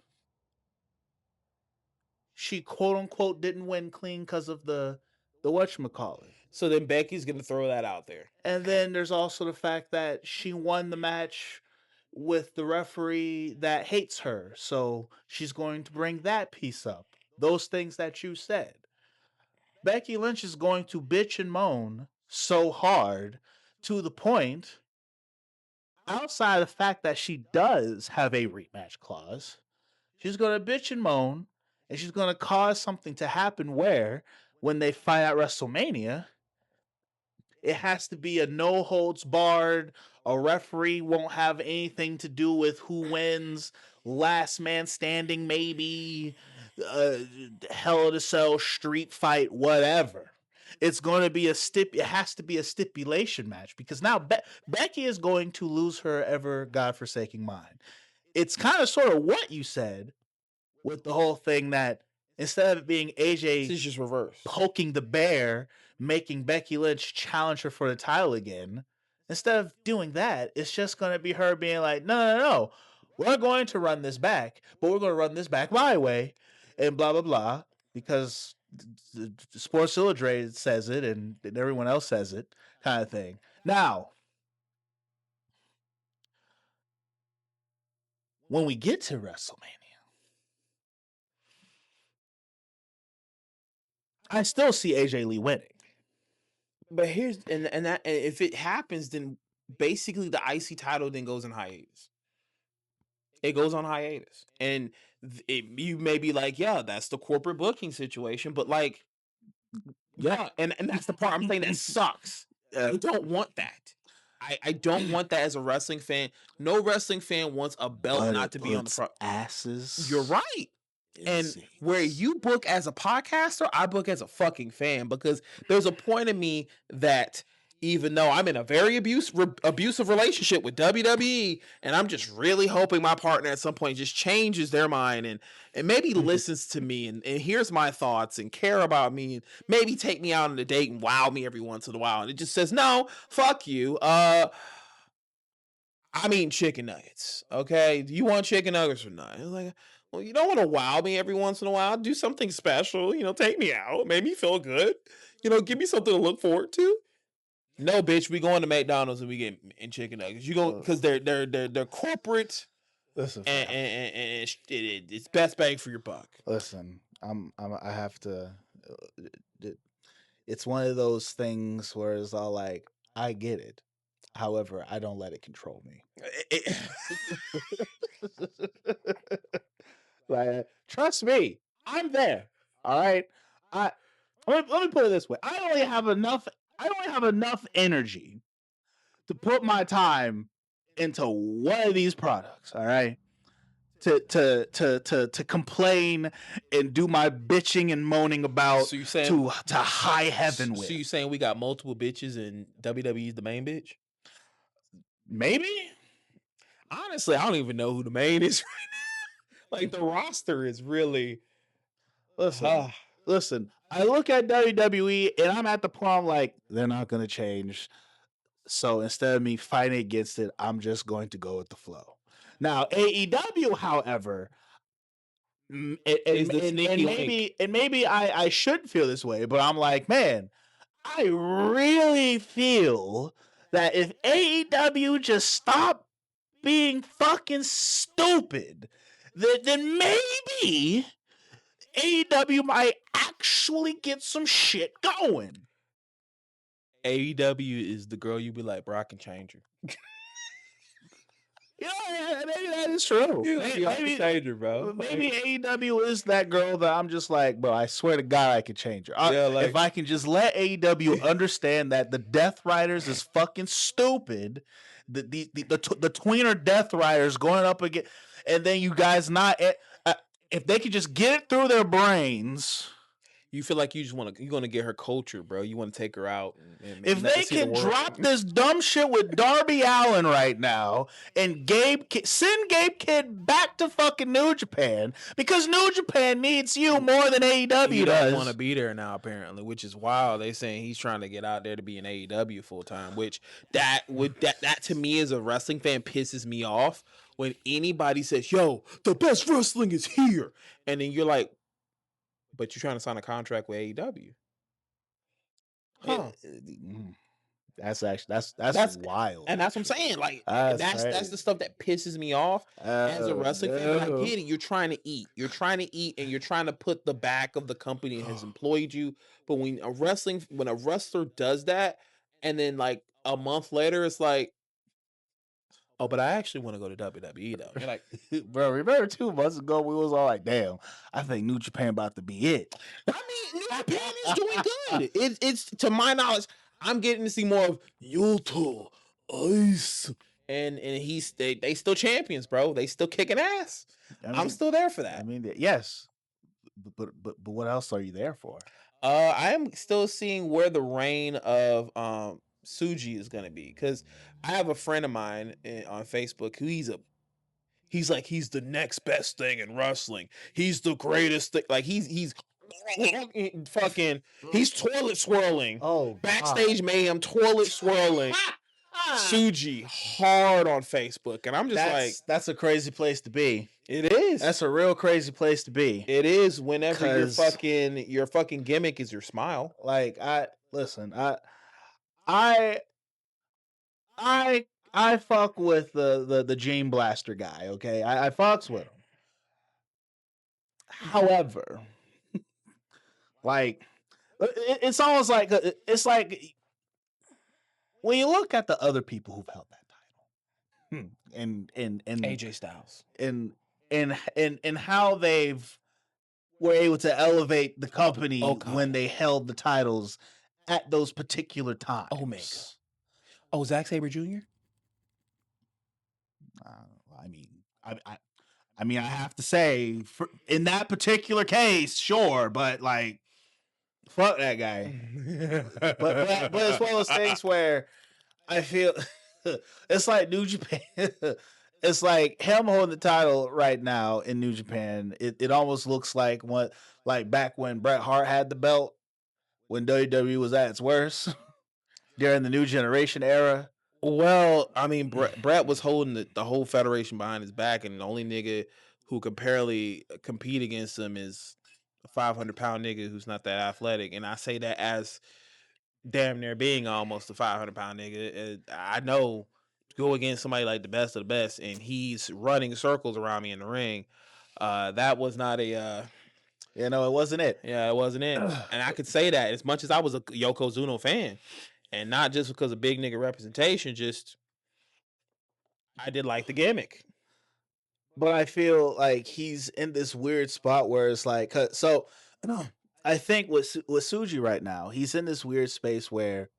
She quote unquote didn't win clean because of the whatchamacallit. So then Becky's gonna throw that out there. And then there's also the fact that she won the match with the referee that hates her. So she's going to bring that piece up. Those things that you said. Becky Lynch is going to bitch and moan so hard to the point, outside of the fact that she does have a rematch clause, she's going to bitch and moan, and she's going to cause something to happen where, when they fight at WrestleMania, it has to be a no holds barred. A referee won't have anything to do with who wins. Last man standing, maybe. Hell in a Cell, street fight, whatever. It's going to be it has to be a stipulation match because now Becky is going to lose her ever godforsaking mind. It's kind of sort of what you said with the whole thing that instead of it being AJ It's just reverse. poking the bear, making Becky Lynch challenge her for the title again, instead of doing that, it's just going to be her being like, no, we're going to run this back, but we're going to run this back my way, and blah, blah, blah, because Sports Illustrated says it and everyone else says it, kind of thing. Now, when we get to WrestleMania, I still see AJ Lee winning. But here's and if it happens, then basically the IC title then goes in hiatus. It goes on hiatus, and you may be like, yeah, that's the corporate booking situation, but like, yeah, and that's the part I'm saying that sucks. I don't want that. I don't want that as a wrestling fan. No wrestling fan wants a belt not to be on the front. Asses. You're right. And where you book as a podcaster, I book as a fucking fan, because there's a point in me that even though I'm in a very abusive relationship with WWE, and I'm just really hoping my partner at some point just changes their mind and maybe listens to me and hears my thoughts and care about me and maybe take me out on a date and wow me every once in a while. And it just says, no, fuck you. I'm eating chicken nuggets. Okay. Do you want chicken nuggets or not? It's like, well, you don't want to wow me every once in a while. Do something special. Take me out. Make me feel good. Give me something to look forward to. No, bitch, we going to McDonald's and we get in chicken nuggets. You go because they're corporate. Listen, and it's best bang for your buck. Listen, I have to. It's one of those things where it's all like, I get it. However, I don't let it control me. Like, trust me, I'm there. All right. Let me put it this way. I only have enough energy to put my time into one of these products. All right. To complain and do my bitching and moaning about so you saying, to high heaven with. So you saying we got multiple bitches and WWE's the main bitch? Maybe. Honestly, I don't even know who the main is right now. Like, the roster is really. Listen. I look at WWE and I'm at the point like, they're not going to change. So instead of me fighting against it, I'm just going to go with the flow. Now, AEW, however, and maybe I shouldn't feel this way, but I'm like, man, I really feel that if AEW just stopped being fucking stupid, then maybe AEW might actually get some shit going. AEW is the girl you be like, bro, I can change her. Maybe that is true. Maybe change her, bro. Maybe AEW is that girl that I'm just like, bro, I swear to God, I could change her. If I can just let AEW understand that the Death Riders is fucking stupid, the tweener Death Riders going up again, and then you guys not, if they could just get it through their brains. You feel like you're going to get her culture, bro. You want to take her out. If they can drop this dumb shit with Darby Allin right now and send Gabe Kidd back to fucking New Japan, because New Japan needs you more than AEW does. He don't want to be there now, apparently, which is wild. They saying he's trying to get out there to be in AEW full time, which that to me as a wrestling fan pisses me off when anybody says, "Yo, the best wrestling is here," and then you're like, but you're trying to sign a contract with AEW. Huh. That's wild. And that's what I'm saying. Like, that's the stuff that pisses me off as a wrestling fan. But I get it. You're trying to eat. You're trying to eat, and you're trying to put the back of the company that has employed you. But when a wrestler does that, and then like a month later, it's like, oh, but I actually want to go to WWE though. You're like, bro, remember 2 months ago we was all like, damn, I think New Japan about to be it. I mean, New Japan is doing good. It's to my knowledge, I'm getting to see more of Yuto, Ice, and they still champions, bro. They still kicking ass. I mean, I'm still there for that. I mean, yes, but what else are you there for? I am still seeing where the reign of Tsuji is gonna be, because I have a friend of mine on Facebook who he's the next best thing in wrestling. He's the greatest thing. Like he's fucking he's toilet swirling. Oh, backstage mayhem, toilet swirling. Tsuji hard on Facebook, and I'm just that's a crazy place to be. It is. That's a real crazy place to be. It is whenever your fucking gimmick is your smile. Like I fuck with the Gene Blaster guy, okay? I fucks with him. However, like it's almost like it's like when you look at the other people who've held that title, and AJ Styles, and how were able to elevate the company when they held the titles at those particular times. Omega. Oh, Zack Sabre Jr.? I mean, I have to say, in that particular case, sure, but like, fuck that guy. but it's one of those things where I feel it's like New Japan. It's like him holding the title right now in New Japan. It almost looks like back when Bret Hart had the belt when WWE was at its worst during the New Generation era. Well, I mean, Bret was holding the whole federation behind his back, and the only nigga who could barely compete against him is a 500-pound nigga who's not that athletic. And I say that as damn near being almost a 500-pound nigga. I know to go against somebody like the best of the best, and he's running circles around me in the ring. That was not a. It wasn't it. Yeah, it wasn't it. And I could say that as much as I was a Yokozuna fan. And not just because of big nigga representation, just I did like the gimmick. But I feel like he's in this weird spot where it's like, so I think with Tsuji right now, he's in this weird space where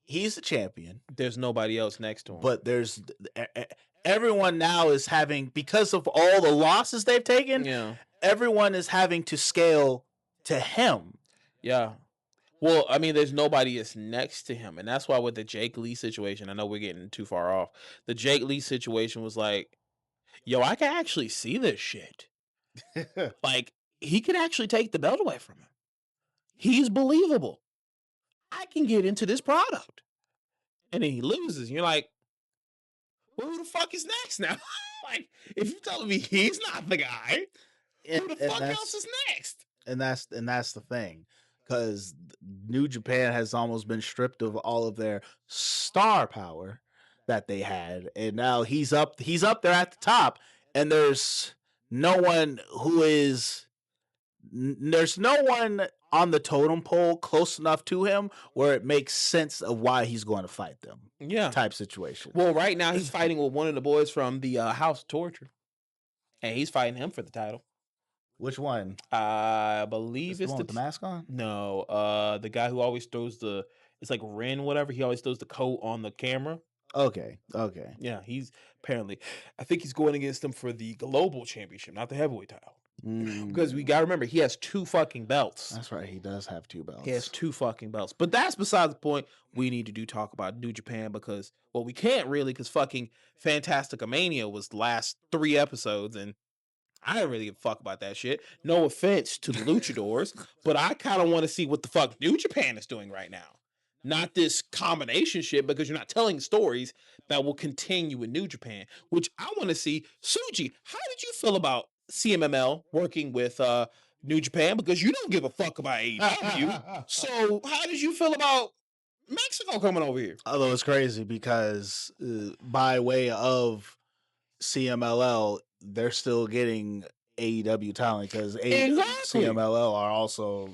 he's the champion. There's nobody else next to him. But there's everyone now is having, because of all the losses they've taken, everyone is having to scale to him. Yeah. Well, I mean, there's nobody that's next to him. And that's why with the Jake Lee situation, I know we're getting too far off. The Jake Lee situation was like, yo, I can actually see this shit. Like, he could actually take the belt away from him. He's believable. I can get into this product. And then he loses. And you're like, well, who the fuck is next now? Like, if you're telling me he's not the guy, who the fuck else is next? And that's the thing. Because New Japan has almost been stripped of all of their star power that they had, and now he's up there at the top, and there's no one on the totem pole close enough to him where it makes sense of why he's going to fight them. Yeah, type situation. Well, right now he's fighting with one of the boys from the House of Torture, and he's fighting him for the title. Which one? I believe it's the one with the mask on. No, the guy who always throws it's like Ren, whatever. He always throws the coat on the camera. Okay. Yeah, he's apparently. I think he's going against him for the global championship, not the heavyweight title. Because we gotta remember, he has 2 fucking belts. That's right, he does have 2 belts. He has 2 fucking belts. But that's besides the point. We need to talk about New Japan because, well, we can't really because fucking Fantastica Mania was the last 3 episodes, and I didn't really give a fuck about that shit. No offense to the luchadors, but I kind of want to see what the fuck New Japan is doing right now. Not this combination shit, because you're not telling stories that will continue in New Japan, which I want to see. Tsuji, how did you feel about CMML working with New Japan? Because you don't give a fuck about AEW. So how did you feel about Mexico coming over here? Although it's crazy because by way of CMLL, they're still getting AEW talent because CMLL are also,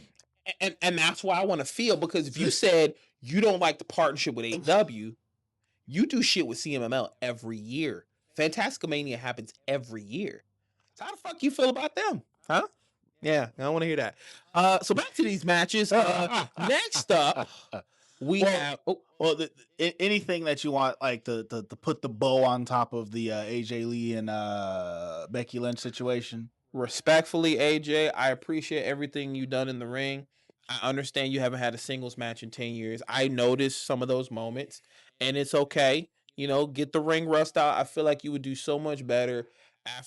and that's why I want to feel, because if you said you don't like the partnership with AEW, you do shit with CMLL every year. Fantastica Mania happens every year. So how the fuck you feel about them, huh? Yeah, I want to hear that. So back to these matches. Next up, we have anything that you want, like to put the bow on top of the AJ Lee and Becky Lynch situation. Respectfully, AJ, I appreciate everything you've done in the ring. I understand you haven't had a singles match in 10 years. I noticed some of those moments, and it's okay. You know, get the ring rust out. I feel like you would do so much better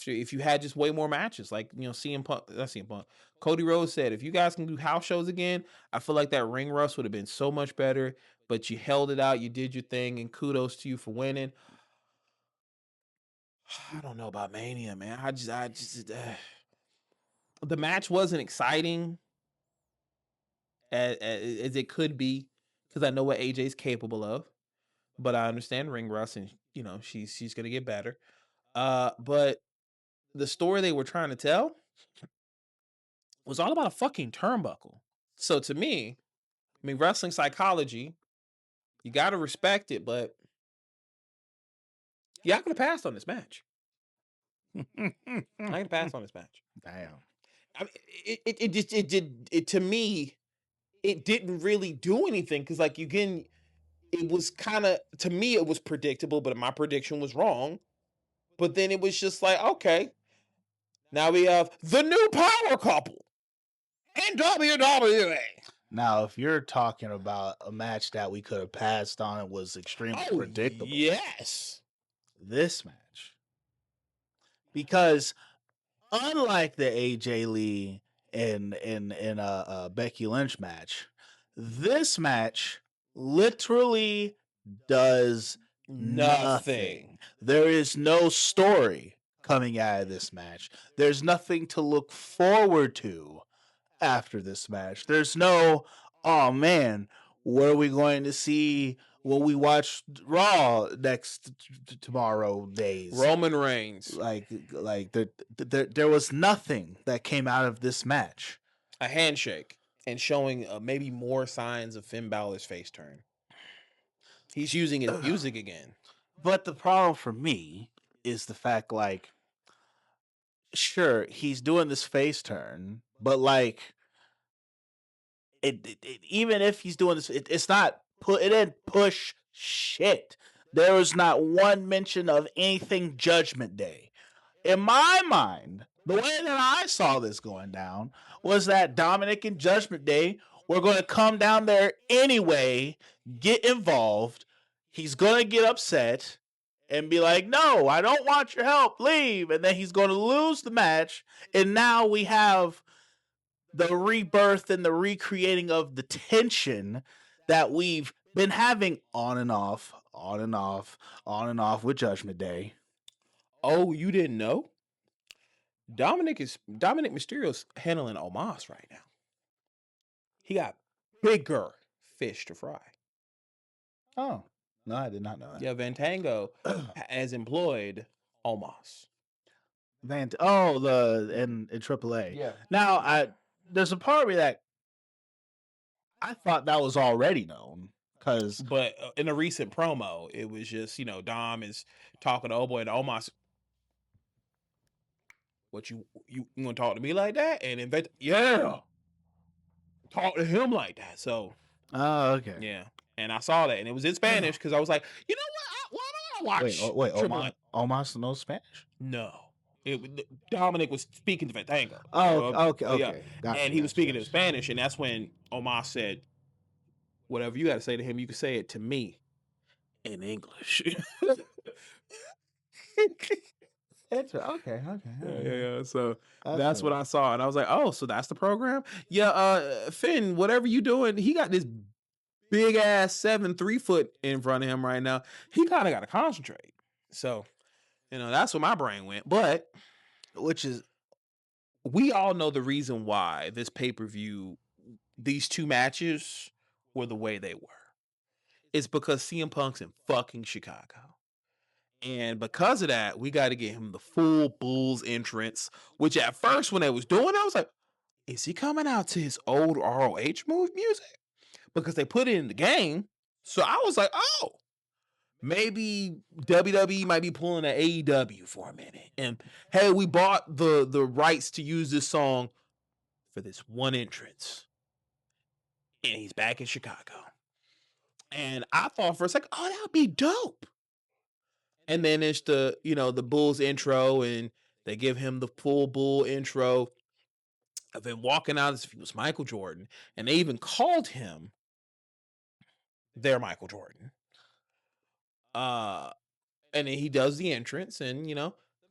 if you had just way more matches. Like, you know, CM Punk, that's CM Punk. Cody Rhodes said, if you guys can do house shows again, I feel like that ring rust would have been so much better. But you held it out. You did your thing, and kudos to you for winning. I don't know about Mania, man. I just the match wasn't exciting as it could be, because I know what AJ's capable of, but I understand ring rust, and you know she's gonna get better. But the story they were trying to tell was all about a fucking turnbuckle. So to me, I mean, wrestling psychology, you got to respect it, but yeah, I could have passed on this match. I could have passed on this match. Damn. I mean, it to me, it didn't really do anything because, like, again, it was kind of, to me, it was predictable, but my prediction was wrong. But then it was just like, okay, now we have the new power couple in WWE. Now, if you're talking about a match that we could have passed on and was extremely predictable, yes, this match, because unlike the AJ Lee and Becky Lynch match, this match literally does nothing. There is no story coming out of this match. There's nothing to look forward to after this match. There's no, oh man, what are we going to see when we watch Raw next tomorrow days? Roman Reigns. Like there was nothing that came out of this match. A handshake and showing maybe more signs of Finn Balor's face turn. He's using his music again. But the problem for me is the fact, like, sure, he's doing this face turn, but like, it even if he's doing this, it's not it didn't push shit. There was not one mention of anything Judgment Day. In my mind, the way that I saw this going down was that Dominic and Judgment Day were going to come down there anyway, get involved. He's going to get upset and be like, no, I don't want your help, leave. And then he's going to lose the match. And now we have the rebirth and the recreating of the tension that we've been having on and off with Judgment Day. Oh, you didn't know? Dominic Mysterio's handling Omos right now. He got bigger fish to fry. Oh, no, I did not know that. Yeah, Vantango has employed Omos. In AAA. Yeah. Now, there's a part of me that I thought that was already known. But in a recent promo, it was just, Dom is talking to Oboy and Omos. What you gonna talk to me like that? And talk to him like that. So, oh, okay, yeah. And I saw that, and it was in Spanish because I was like, you know what? Why don't I watch? Omos knows Spanish? No, Dominic was speaking to Fandango. Oh, okay. Yeah. And he was speaking in Spanish, and that's when Omos said, "Whatever you got to say to him, you can say it to me in English." Okay. Yeah. So that's what I saw, and I was like, "Oh, so that's the program." Yeah. Finn, whatever you doing, he got this big ass 3 foot in front of him right now. He kind of got to concentrate. So, that's where my brain went. But we all know the reason why this pay-per-view, these two matches were the way they were. It's because CM Punk's in fucking Chicago. And because of that, we got to get him the full Bulls entrance, which at first when they was doing it, I was like, is he coming out to his old ROH music? Because they put it in the game. So I was like, oh, maybe WWE might be pulling an AEW for a minute. And hey, we bought the rights to use this song for this one entrance. And he's back in Chicago. And I thought for a second, oh, that would be dope. And then it's the Bulls intro, and they give him the full Bull intro of him walking out as if he was Michael Jordan. And they even called him their Michael Jordan. And then he does the entrance, and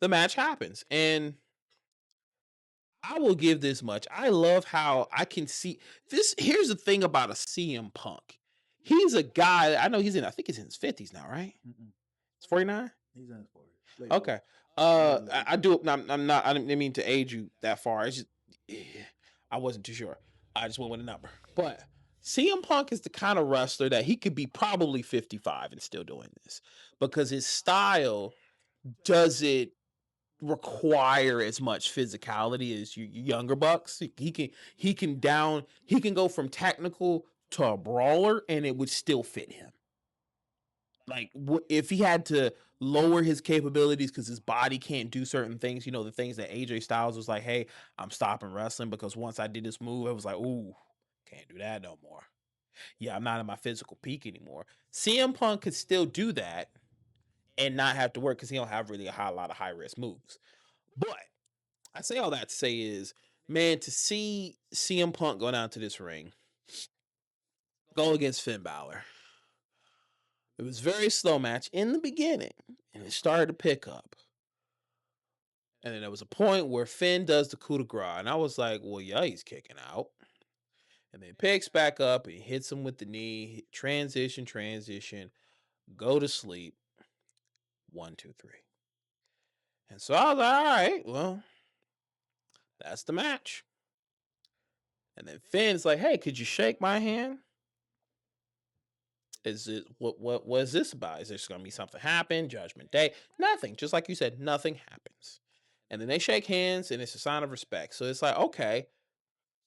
the match happens. And I will give this much. I love how I can see this. Here's the thing about a CM Punk. He's a guy, I know I think he's in his 50s now, right? It's 49? He's in his 40s. Okay. I do. I'm not. I didn't mean to age you that far. It's just I wasn't too sure. I just went with a number. But CM Punk is the kind of wrestler that he could be probably 55 and still doing this because his style doesn't require as much physicality as younger bucks. He can go from technical to a brawler and it would still fit him. Like if he had to lower his capabilities because his body can't do certain things, the things that AJ Styles was like, hey, I'm stopping wrestling because once I did this move, I was like, ooh, Can't do that no more. Yeah, I'm not in my physical peak anymore. CM Punk could still do that and not have to work because he don't have really a lot of high risk moves. But I say all that to say is, man, to see CM Punk go down to this ring, go against Finn Balor. It was a very slow match in the beginning, and it started to pick up. And then there was a point where Finn does the coup de grace, and I was like, well, yeah, he's kicking out. And then picks back up and hits him with the knee, transition, go to sleep. 1, 2, 3. And so I was like, all right, well, that's the match. And then Finn's like, hey, could you shake my hand? Is it what is this about? Is there gonna be something happen? Judgment Day? Nothing. Just like you said, nothing happens. And then they shake hands and it's a sign of respect. So it's like, okay.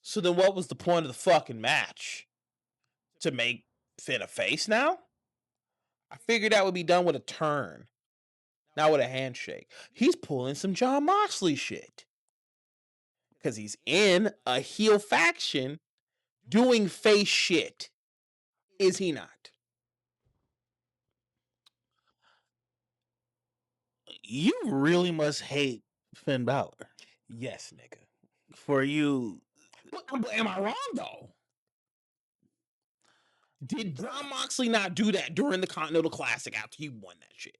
So then what was the point of the fucking match? To make Finn a face now? I figured that would be done with a turn. Not with a handshake. He's pulling some Jon Moxley shit. Because he's in a heel faction doing face shit. Is he not? You really must hate Finn Balor. Yes, nigga. For you. Am I wrong, though? Did Jon Moxley not do that during the Continental Classic after he won that shit?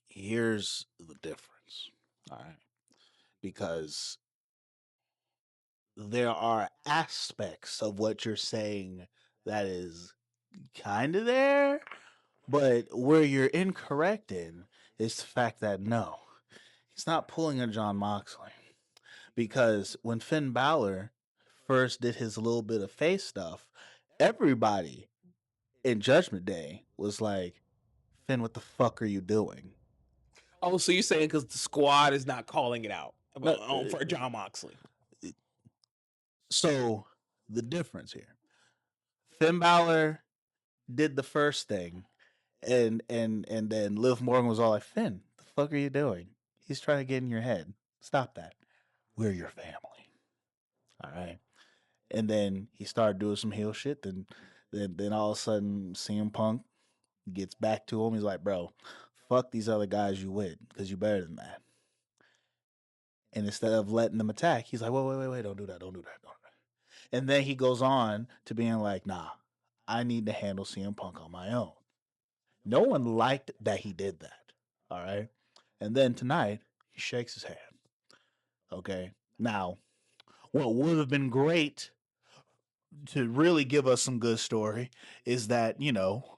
Here's the difference. All right. Because there are aspects of what you're saying that is kind of there, but where you're incorrect in is the fact that no, he's not pulling a Jon Moxley. Because when Finn Balor first did his little bit of face stuff, everybody in Judgment Day was like, Finn, what the fuck are you doing? Oh, so you're saying because the squad is not calling it out for Jon Moxley? So the difference here, Finn Balor did the first thing, and then Liv Morgan was all like, Finn, the fuck are you doing? He's trying to get in your head. Stop that. We're your family. All right. And then he started doing some heel shit. Then all of a sudden, CM Punk gets back to him. He's like, bro, fuck these other guys you with, because you're better than that. And instead of letting them attack, he's like, wait, don't do that. And then he goes on to being like, nah, I need to handle CM Punk on my own. No one liked that he did that. All right. And then tonight, he shakes his hand. Okay. Now, what would have been great to really give us some good story is that,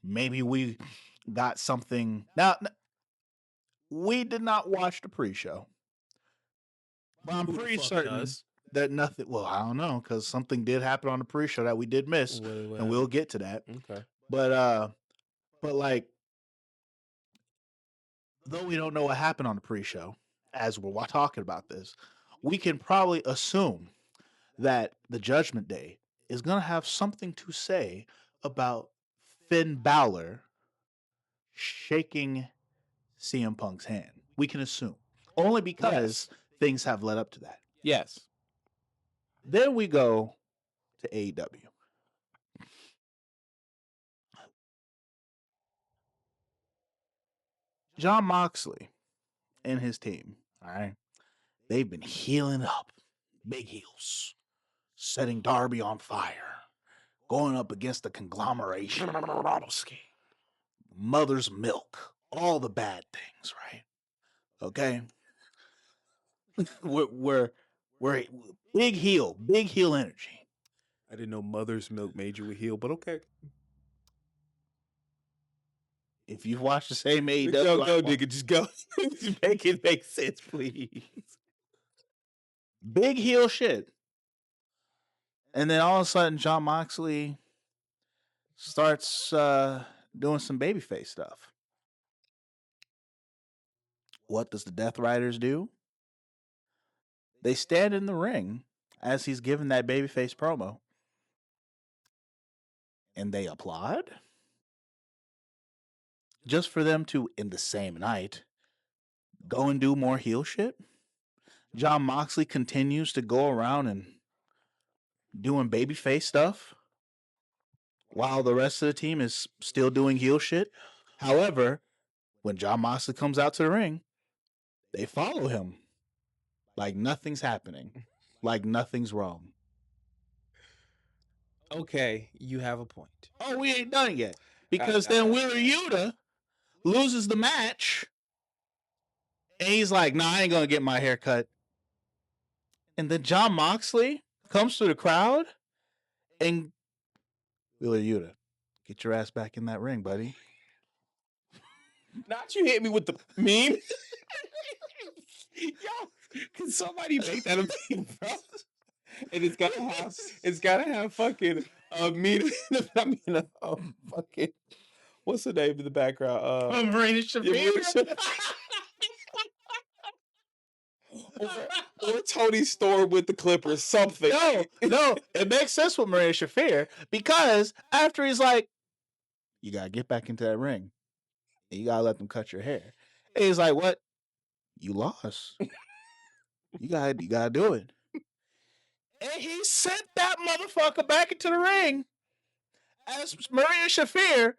maybe we got something. Now, we did not watch the pre-show, but I'm pretty certain that nothing. Well, I don't know, because something did happen on the pre-show that we did miss, and we'll get to that. Okay. But like, though we don't know what happened on the pre-show, as we're talking about this, we can probably assume that the Judgment Day is going to have something to say about Finn Balor shaking CM Punk's hand. We can assume. Only because things have led up to that. Yes. Then we go to AEW. Jon Moxley and his team, all right, they've been healing up. Big heels. Setting Darby on fire. Going up against the conglomeration. Mother's milk. All the bad things, right? Okay? we're big heel energy. I didn't know Mother's Milk made you a heel, but okay. If you've watched the same AEW, go, nigga, just go. Make it make sense, please. Big heel shit. And then all of a sudden, Jon Moxley starts doing some babyface stuff. What does the Death Riders do? They stand in the ring as he's giving that babyface promo. And they applaud. Just for them to, in the same night, go and do more heel shit. Jon Moxley continues to go around and doing babyface stuff. while the rest of the team is still doing heel shit. However, when Jon Moxley comes out to the ring, they follow him like nothing's happening, like nothing's wrong. Okay, you have a point. Oh, we ain't done yet. Because then Wheeler Yuta loses the match. And he's like, nah, I ain't going to get my hair cut. And then Jon Moxley comes through the crowd. And Wheeler Yuta, get your ass back in that ring, buddy. Not you hit me with the meme. Yo, can somebody make that a meme, bro? And it's gotta have fucking meme. I mean, fucking what's the name in the background? Marina Shafir. or Tony Storm with the Clippers, something. No, it makes sense with Marina Shafir because after he's like, you gotta get back into that ring. And you gotta let them cut your hair. And he's like, what? You lost. You gotta do it. And he sent that motherfucker back into the ring as Marina Shafir.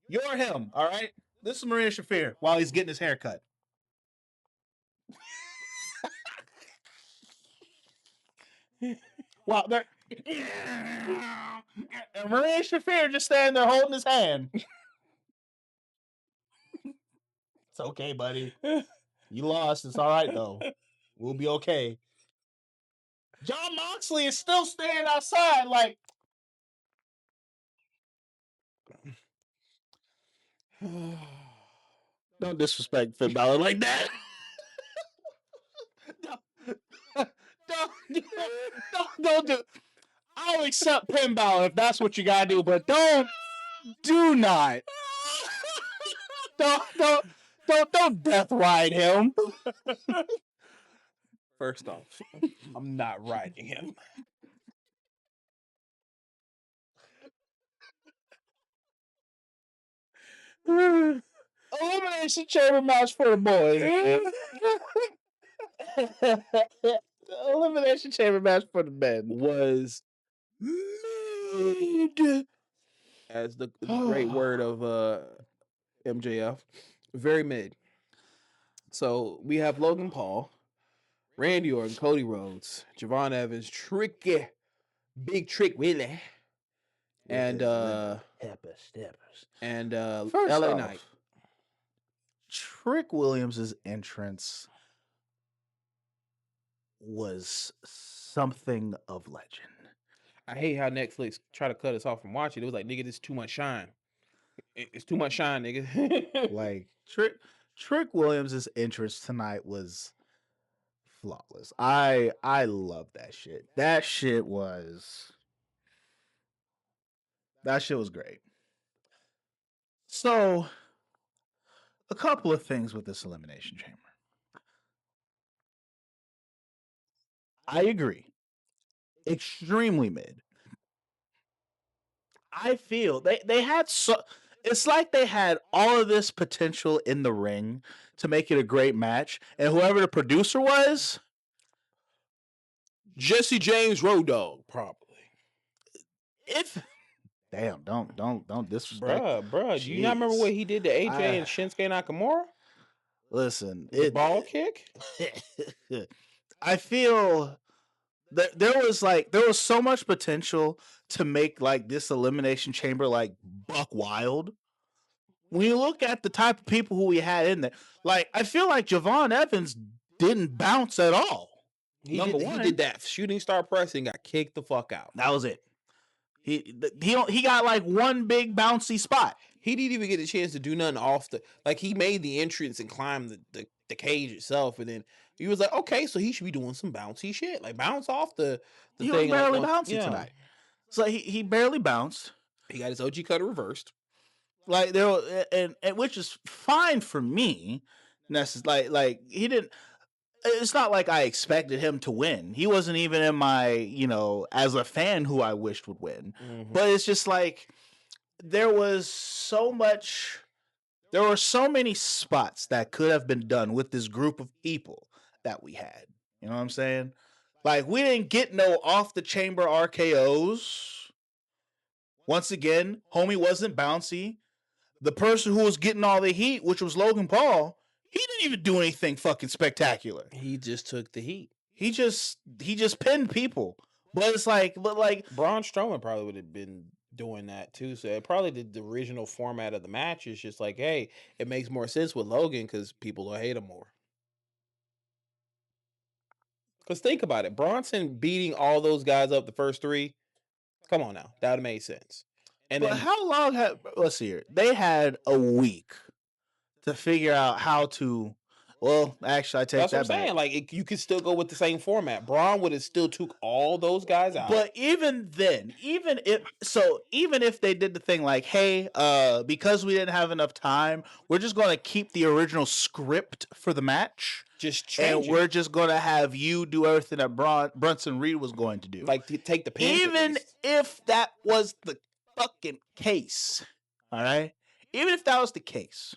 You're him, all right? This is Marina Shafir while he's getting his hair cut. Wow, and Marina Shafir just standing there holding his hand. It's okay, buddy. You lost. It's all right, though. We'll be okay. Jon Moxley is still standing outside like... Don't disrespect Finn Balor like that. Don't do... I'll accept Finn Balor if that's what you gotta do, but do not. Don't death ride him. First off, I'm not riding him. Elimination Chamber match for the boys. Elimination Chamber match for the men was mid, as the great word of MJF. Very mid. So we have Logan Paul, Randy Orton, Cody Rhodes, Javon Evans, Tricky, Big Trick Willie, and LA Knight. Trick Williams' entrance was something of legend. I hate how Netflix try to cut us off from watching. It was like, nigga, this is too much shine. It's too much shine, nigga. Like Trick Williams' entrance tonight was flawless. I love that shit. That shit was great. So, a couple of things with this Elimination Chamber. I agree. Extremely mid. I feel they had it's like they had all of this potential in the ring to make it a great match, and whoever the producer was, Jesse James Road Dogg, probably. Damn, don't disrespect. Bruh. Do you not remember what he did to AJ and Shinsuke Nakamura? Listen, the ball kick. I feel that there was so much potential to make like this Elimination Chamber like buck wild. When you look at the type of people who we had in there, like I feel like Javon Evans didn't bounce at all. He did that shooting star press and got kicked the fuck out. That was it. He got like one big bouncy spot. He didn't even get a chance to do nothing off he made the entrance and climbed the cage itself, and then he was like, okay, so he should be doing some bouncy shit, like bounce off the he thing. He was barely bouncy tonight. So he barely bounced. He got his OG cutter reversed. Like and which is fine for me. Like he didn't. It's not like I expected him to win. He wasn't even in my, as a fan who I wished would win. Mm-hmm. But it's just like there were so many spots that could have been done with this group of people that we had. You know what I'm saying? Like we didn't get no off the chamber RKOs. Once again, homie wasn't bouncy. The person who was getting all the heat, which was Logan Paul, he didn't even do anything fucking spectacular. He just took the heat. He just pinned people. But it's like Braun Strowman probably would have been doing that too. So probably the original format of the match is just like, hey, it makes more sense with Logan because people will hate him more. Because think about it, Bronson beating all those guys up the first three. Come on now, that would have made sense. And but then how long had let's see here? They had a week to figure out how to. Well, actually, I take that's what I'm that back. saying. Like you could still go with the same format. Braun would have still took all those guys out. But even then, even if they did the thing like, hey, because we didn't have enough time, we're just gonna keep the original script for the match. Just change and we're just gonna have you do everything that Bronson Reed was going to do. Like take the pins. Even if that was the fucking case, all right. Even if that was the case,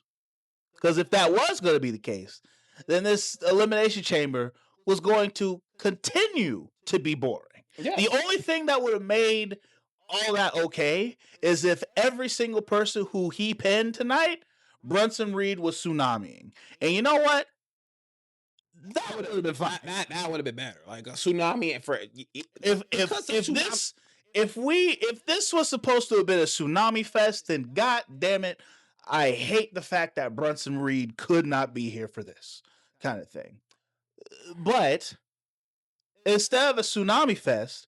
because if that was going to be the case, then this Elimination Chamber was going to continue to be boring. Yeah. The only thing that would have made all that okay is if every single person who he pinned tonight, Bronson Reed was tsunamiing. And you know what? That would have been fine. That would have been better. Like a tsunami for if this was supposed to have been a tsunami fest, then god damn it, I hate the fact that Bronson Reed could not be here for this kind of thing. But instead of a tsunami fest,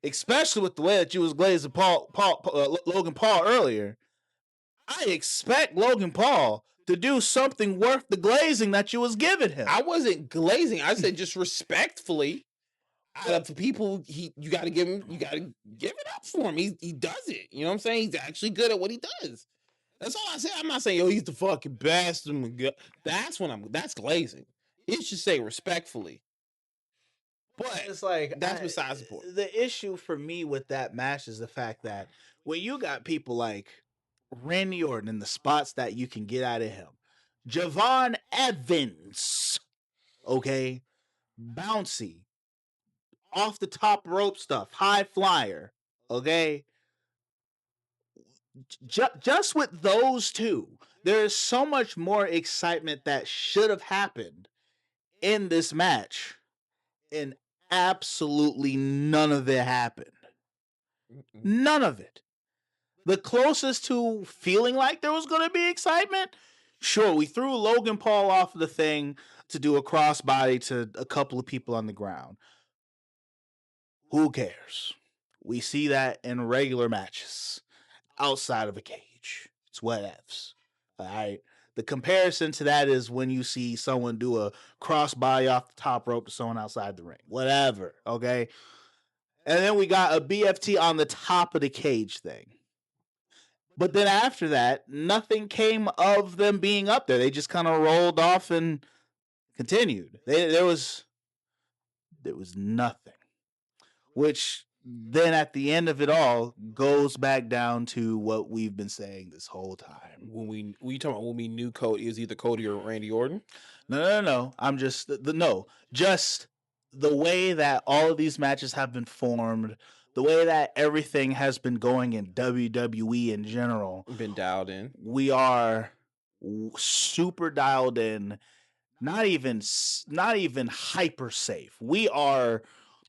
especially with the way that you was glazing Logan Paul earlier, I expect Logan Paul to do something worth the glazing that you was giving him. I wasn't glazing. I said just respectfully. Out of the people, you got to give it up for him. He does it. You know what I'm saying? He's actually good at what he does. That's all I said. I'm not saying, yo, he's the fucking best. That's glazing. It should say respectfully. But it's like that's besides the point. The issue for me with that match is the fact that when you got people like Randy Orton in the spots that you can get out of him, Javon Evans, okay, bouncy, off the top rope stuff, high flyer, okay. Just with those two, there's so much more excitement that should have happened in this match, and absolutely none of it happened. None of it. The closest to feeling like there was going to be excitement, sure, we threw Logan Paul off the thing to do a crossbody to a couple of people on the ground. Who cares? We see that in regular matches outside of a cage. It's whatevs. All right. The comparison to that is when you see someone do a crossbody off the top rope to someone outside the ring. Whatever. Okay. And then we got a BFT on the top of the cage thing. But then after that, nothing came of them being up there. They just kind of rolled off and continued. There was nothing. Which then at the end of it all goes back down to what we've been saying this whole time. When we talking about when we knew Cody, it was either Cody or Randy Orton? No. I'm just just the way that all of these matches have been formed, the way that everything has been going in WWE in general. Been dialed in. We are super dialed in. Not even hyper safe. We are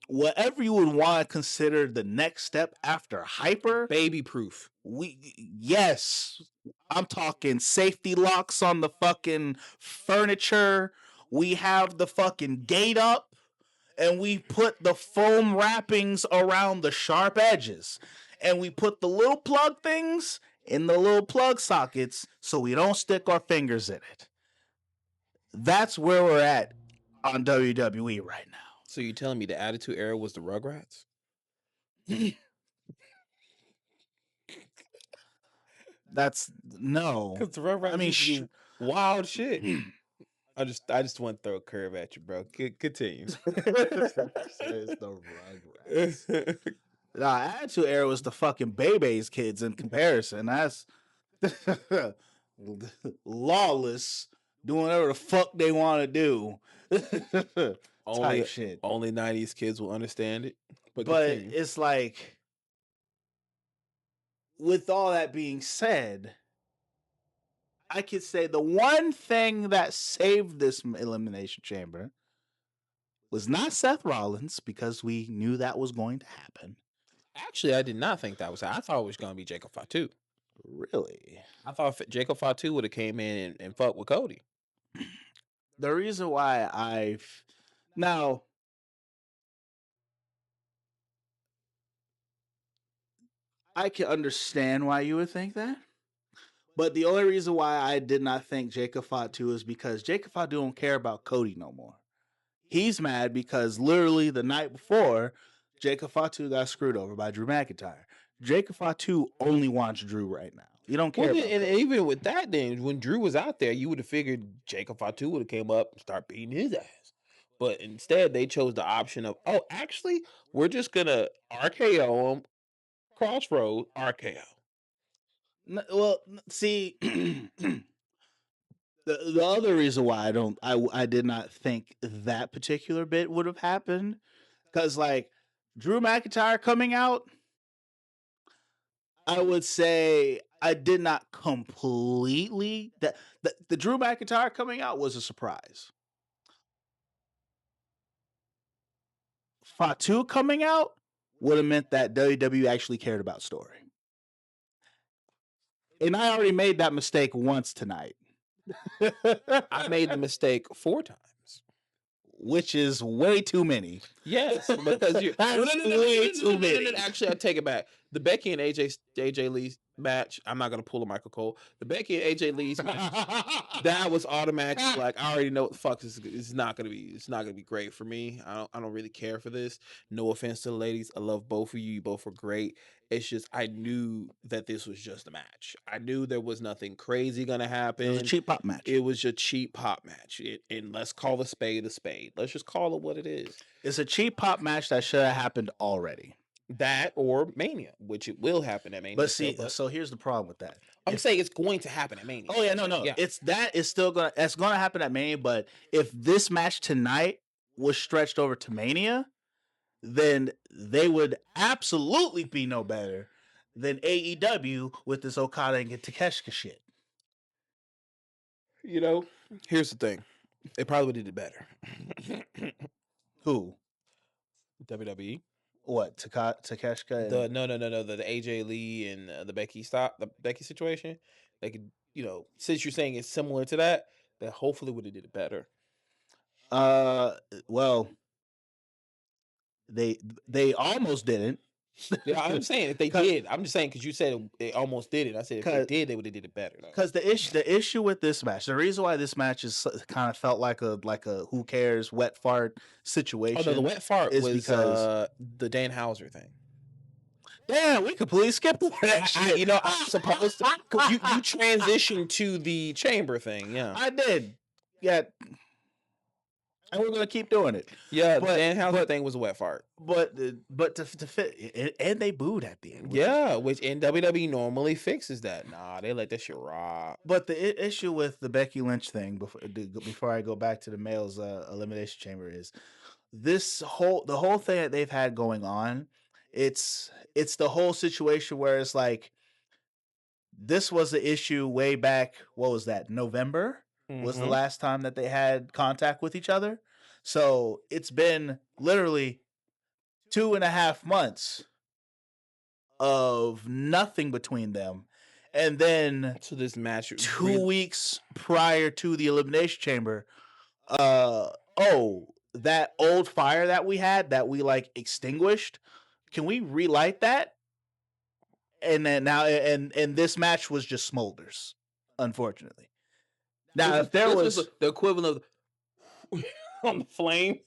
whatever you would want to consider the next step after hyper. Baby proof. Yes. I'm talking safety locks on the fucking furniture. We have the fucking gate up, and we put the foam wrappings around the sharp edges, and we put the little plug things in the little plug sockets so we don't stick our fingers in it. That's where we're at on WWE right now. So you're telling me the Attitude Era was the Rugrats? That's no. Because the Rugrats, I mean, wild shit. I just want to throw a curve at you, bro. Continue. It's the Rugrats. Nah, Attitude Era was the fucking Bebe's kids in comparison. That's lawless, doing whatever the fuck they want to do. Only 90s kids will understand it. But it's like with all that being said, I could say the one thing that saved this Elimination Chamber was not Seth Rollins, because we knew that was going to happen. Actually, I did not think that was. I thought it was going to be Jacob Fatu. Really? I thought Jacob Fatu would have came in and fucked with Cody. The reason why now I can understand why you would think that, but the only reason why I did not think Jacob Fatu is because Jacob Fatu don't care about Cody no more. He's mad because literally the night before, Jacob Fatu got screwed over by Drew McIntyre. Jacob Fatu only wants Drew right now. You don't care. Well, and even with that, then when Drew was out there, you would have figured Jacob Fatu would have came up and start beating his ass. But instead, they chose the option of, oh, actually, we're just gonna RKO him, Crossroad RKO. Well, see, the other reason why I did not think that particular bit would have happened, because like Drew McIntyre coming out, I would say I did not completely the Drew McIntyre coming out was a surprise. Fatu coming out would have meant that WWE actually cared about story. And I already made that mistake once tonight. I made the mistake 4 times, which is way too many. Yes, because you're way too many. Actually, I take it back. The Becky and AJ Lee match. I'm not gonna pull a Michael Cole. The Becky and AJ Lee's match. That was automatic. Like I already know what the fuck this is. It's not gonna be. It's not gonna be great for me. I don't really care for this. No offense to the ladies. I love both of you. You both were great. It's just I knew that this was just a match. I knew there was nothing crazy gonna happen. It was a cheap pop match. It was a cheap pop match. And let's call a spade a spade. Let's just call it what it is. It's a cheap pop match that should have happened already. That or Mania, which it will happen at Mania. But see, so here's the problem with that. I'm saying it's going to happen at Mania. Oh yeah, no. Yeah. It's gonna happen at Mania, but if this match tonight was stretched over to Mania, then they would absolutely be no better than AEW with this Okada and Takeshita shit. You know, here's the thing. They probably did it better. Who? WWE. What? Takeshita? The no. The AJ Lee and the Becky situation. They could, since you're saying it's similar to that hopefully would have did it better. Well, they almost didn't. Yeah, I'm saying if they did, I'm just saying because you said they almost did it. I said if they did, they would have did it better. Because the issue with this match, the reason why this match is kind of felt like a who cares wet fart situation. Oh no, the wet fart was because the Dan Houser thing. Yeah, we completely skipped that shit. I'm supposed to. You transitioned to the chamber thing. Yeah, I did. Yeah. And we're gonna keep doing it. Yeah, but Dan Houser thing was a wet fart. But to fit, and they booed at the end. Yeah, which in WWE normally fixes that. Nah, they let that shit rock. But the issue with the Becky Lynch thing, before I go back to the males elimination chamber, is the whole thing that they've had going on. It's the whole situation where it's like this was the issue way back. What was that? November. Was the last time that they had contact with each other. So it's been literally 2.5 months of nothing between them. And then so this match 2 weeks prior to the Elimination Chamber, that old fire that we had that we extinguished, can we relight that? And then now and this match was just smolders, unfortunately. Now, if there was the equivalent of on the flame,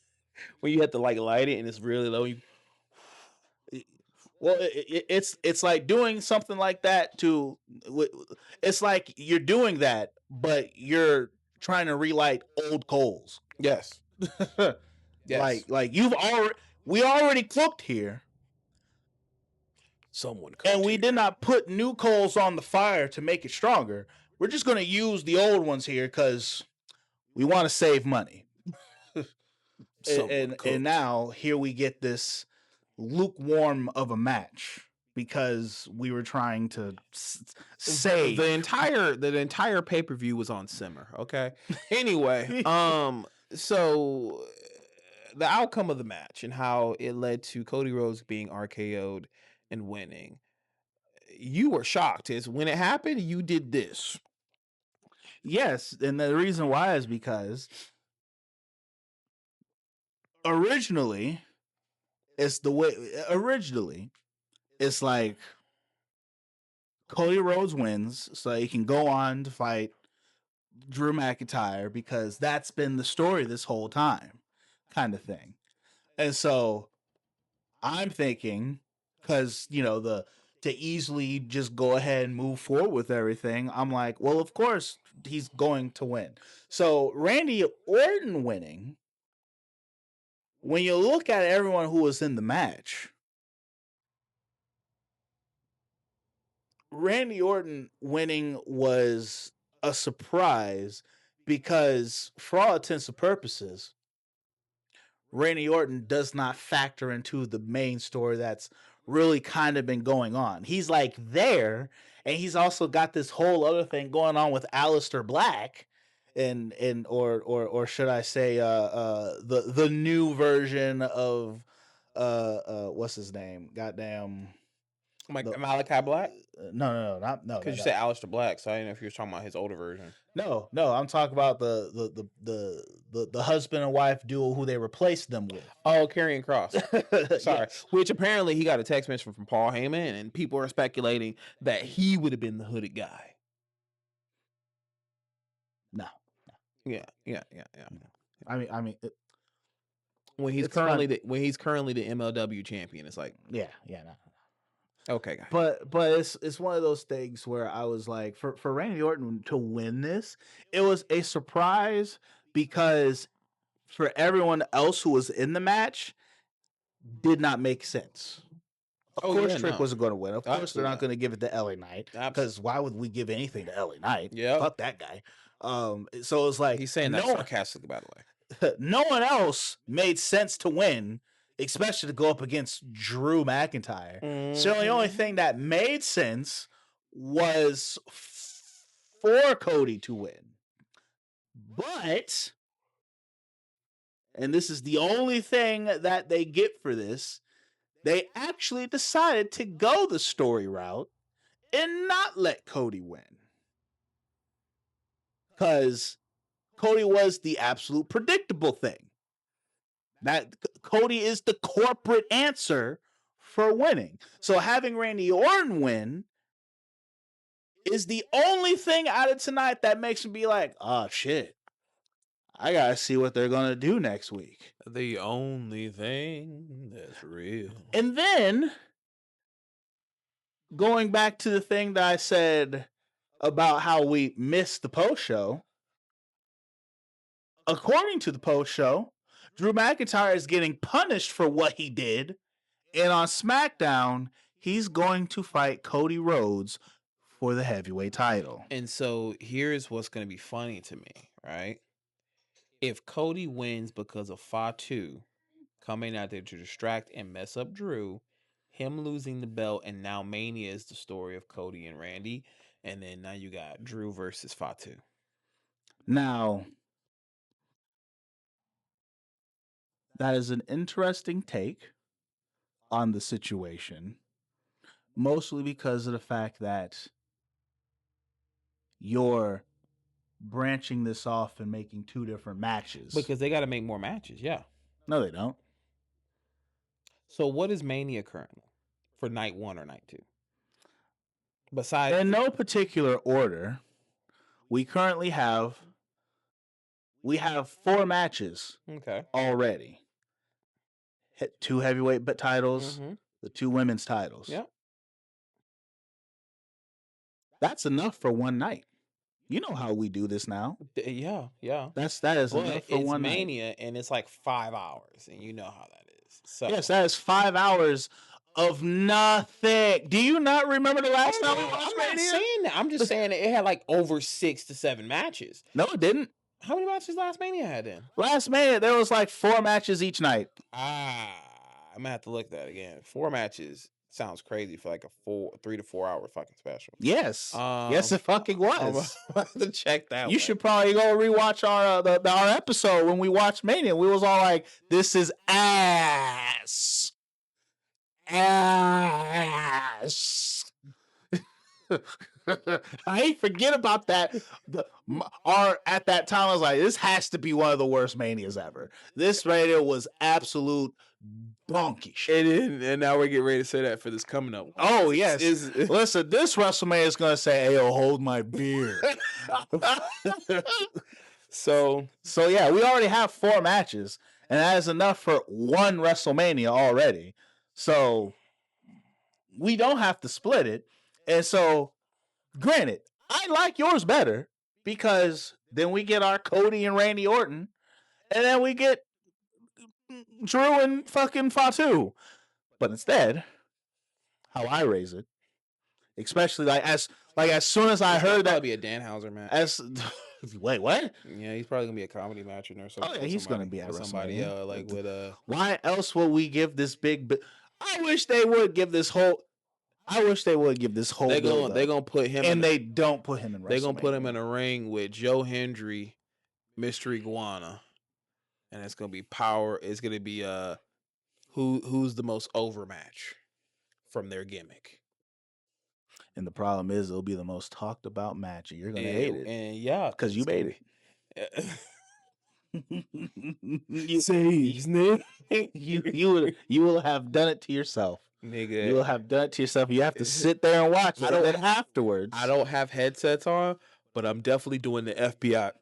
when you have to light it and it's really low. Well, it's like doing something like that to. It's like you're doing that, but you're trying to relight old coals. Yes. Yes. Like we already cooked here. Someone cooked and we did not put new coals on the fire to make it stronger. We're just going to use the old ones here because we want to save money. and now here we get this lukewarm of a match because we were trying to save the entire pay-per-view was on simmer. Okay. Anyway, so the outcome of the match and how it led to Cody Rhodes being RKO'd and winning. You were shocked. Is when it happened, you did this. Yes, and the reason why is because originally it's like Cody Rhodes wins so he can go on to fight Drew McIntyre because that's been the story this whole time, kind of thing. And so I'm thinking, because to easily just go ahead and move forward with everything, I'm like, well, of course he's going to win. So Randy Orton winning, when you look at everyone who was in the match, Randy Orton winning was a surprise because, for all intents and purposes, Randy Orton does not factor into the main story that's really kind of been going on. He's like there, and he's also got this whole other thing going on with Aleister Black, or should I say the new version of what's his name? Goddamn. Like Malachi Black? No. Because you said Aleister Black, so I didn't know if you were talking about his older version. No. I'm talking about the husband and wife duo who they replaced them with. Oh, Karrion Kross. Sorry. Yes. Which apparently he got a text message from Paul Heyman, and people are speculating that he would have been the hooded guy. No. Yeah. I mean, when he's currently the MLW champion, it's like no. Okay, guys. But it's one of those things where I was like, for Randy Orton to win this, it was a surprise because for everyone else who was in the match, did not make sense. Of course, Trick wasn't going to win. Of course, they're not going to give it to LA Knight because why would we give anything to LA Knight? Yeah, fuck that guy. So it's like he's saying that sarcastically, by the way. No one else made sense to win, especially to go up against Drew McIntyre. Mm-hmm. So the only thing that made sense was for Cody to win. But, and this is the only thing that they get for this, they actually decided to go the story route and not let Cody win. Because Cody was the absolute predictable thing. That Cody is the corporate answer for winning. So having Randy Orton win is the only thing out of tonight that makes me be like, oh shit, I gotta see what they're gonna do next week. The only thing that's real. And then going back to the thing that I said about how we missed the post show, according to the post show, Drew McIntyre is getting punished for what he did. And on SmackDown, he's going to fight Cody Rhodes for the heavyweight title. And so here's what's going to be funny to me, right? If Cody wins because of Fatu coming out there to distract and mess up Drew, him losing the belt, and now Mania is the story of Cody and Randy. And then now you got Drew versus Fatu. Now, that is an interesting take on the situation, mostly because of the fact that you're branching this off and making two different matches. Because they got to make more matches, yeah. No, they don't. So what is Mania currently for night 1 or night 2? Besides, in no particular order, we currently have 4 matches already. 2 heavyweight titles, the 2 women's titles. Yeah. That's enough for one night. You know how we do this now. Yeah. That is enough for one night. It's Mania, and it's like 5 hours, and you know how that is. So yes, that is 5 hours of nothing. Do you not remember the last time we watched Mania? I'm not saying that. I'm just saying that it had like over 6 to 7 matches. No, it didn't. How many matches last Mania had then? Last Mania, there was like 4 matches each night. I'm gonna have to look at that again. 4 matches. Sounds crazy for like a 3 to 4 hour fucking special. Yes, yes, it fucking I'm was. about to check that. You should probably go rewatch our episode when we watched Mania. We was all like, "This is ass." I ain't forget about that. At that time, I was like, this has to be one of the worst Manias ever. This Mania was absolute donkey shit. And now we're getting ready to say that for this coming up. Oh, yes. Listen, this WrestleMania is going to say, "Hey, yo, hold my beer." So yeah, we already have 4 matches, and that is enough for one WrestleMania already. So we don't have to split it. And so, granted, I like yours better because then we get our Cody and Randy Orton, and then we get Drew and fucking Fatu. But instead, how I raise it, especially as soon as I heard that, be a Danhauser match. Wait, what? Yeah, he's probably gonna be a comedy match or something. Oh yeah, he's gonna be at somebody like with a. Why else would we give this big? I wish they would give this whole. They're gonna put him, and they don't put him in. They're gonna put him in a ring with Joe Hendry, Mystery Iguana, and it's gonna be power. It's gonna be who's the most overmatch from their gimmick. And the problem is, it'll be the most talked about match, and you're gonna hate it. And yeah, because you made it. You say his name. You will have done it to yourself, nigga. You will have done it to yourself. You have to sit there and watch it. And then afterwards, I don't have headsets on, but I'm definitely doing the FBI.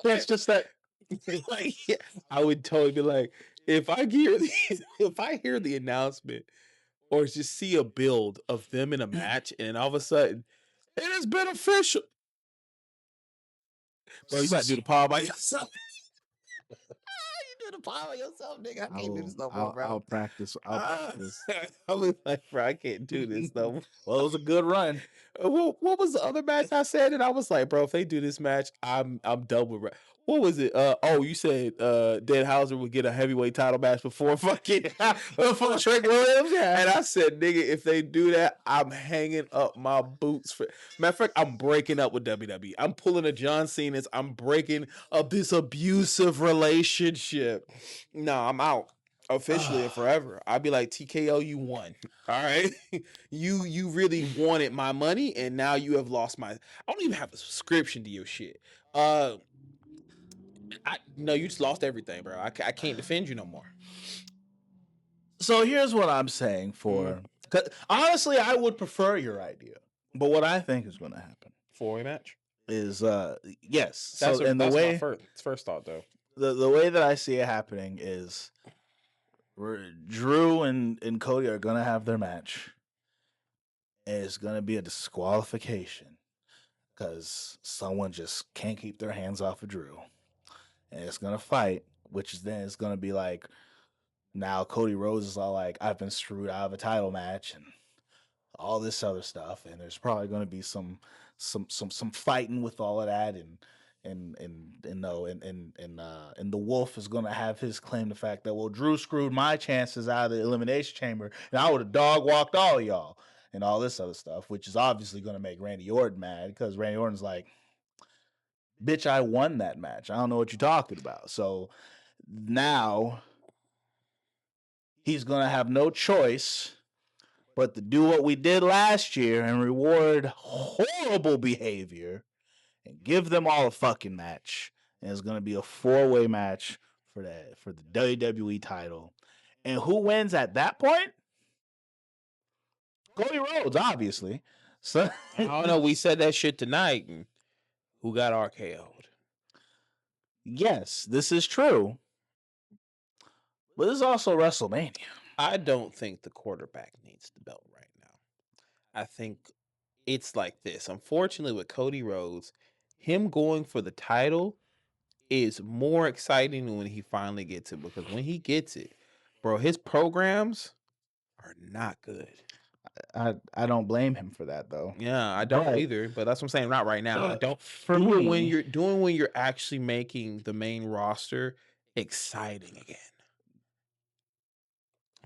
That's just that. Like, I would totally be like, if I hear the announcement, or just see a build of them in a match, and all of a sudden, it has been official. Bro, you got to do the power by yourself. You do the power by yourself, nigga. I can't do this no more, bro. I'll practice. I was like, bro, I can't do this no more. Well, it was a good run. What was the other match I said? And I was like, bro, if they do this match, I'm done with. What was it? You said Danhauser would get a heavyweight title match before fucking before Trick Williams. Yeah. And I said, nigga, if they do that, I'm hanging up my boots. Matter of fact, I'm breaking up with WWE. I'm pulling a John Cena's. I'm breaking up this abusive relationship. No, I'm out. Officially and forever. I'd be like, TKO, you won. All right. You really wanted my money, and now you have lost my. I don't even have a subscription to your shit. No, you just lost everything, bro. I can't defend you no more. So here's what I'm saying honestly, I would prefer your idea. But what I think is going to happen. 4-way match? Is, yes. That's my first thought, though. The way that I see it happening is Drew and Cody are going to have their match. And it's going to be a disqualification. Because someone just can't keep their hands off of Drew. And it's going to fight, which is then it's going to be like, now Cody Rhodes is all like, I've been screwed out of a title match and all this other stuff. And there's probably going to be some fighting with all of that. And the Wolf is going to have his claim to the fact that, well, Drew screwed my chances out of the Elimination Chamber and I would have dog walked all of y'all and all this other stuff, which is obviously going to make Randy Orton mad because Randy Orton's like, bitch, I won that match. I don't know what you're talking about. So now he's going to have no choice but to do what we did last year and reward horrible behavior and give them all a fucking match. And it's going to be a 4-way match for the WWE title. And who wins at that point? Cody Rhodes, obviously. So I don't know. We said that shit tonight. And who got RKO'd? Yes, this is true. But this is also WrestleMania. I don't think the quarterback needs the belt right now. I think it's like this. Unfortunately, with Cody Rhodes, him going for the title is more exciting than when he finally gets it. Because when he gets it, bro, his programs are not good. I don't blame him for that though. Yeah, I don't either. But that's what I'm saying. Not right now. I don't. For me, when you're actually making the main roster exciting again.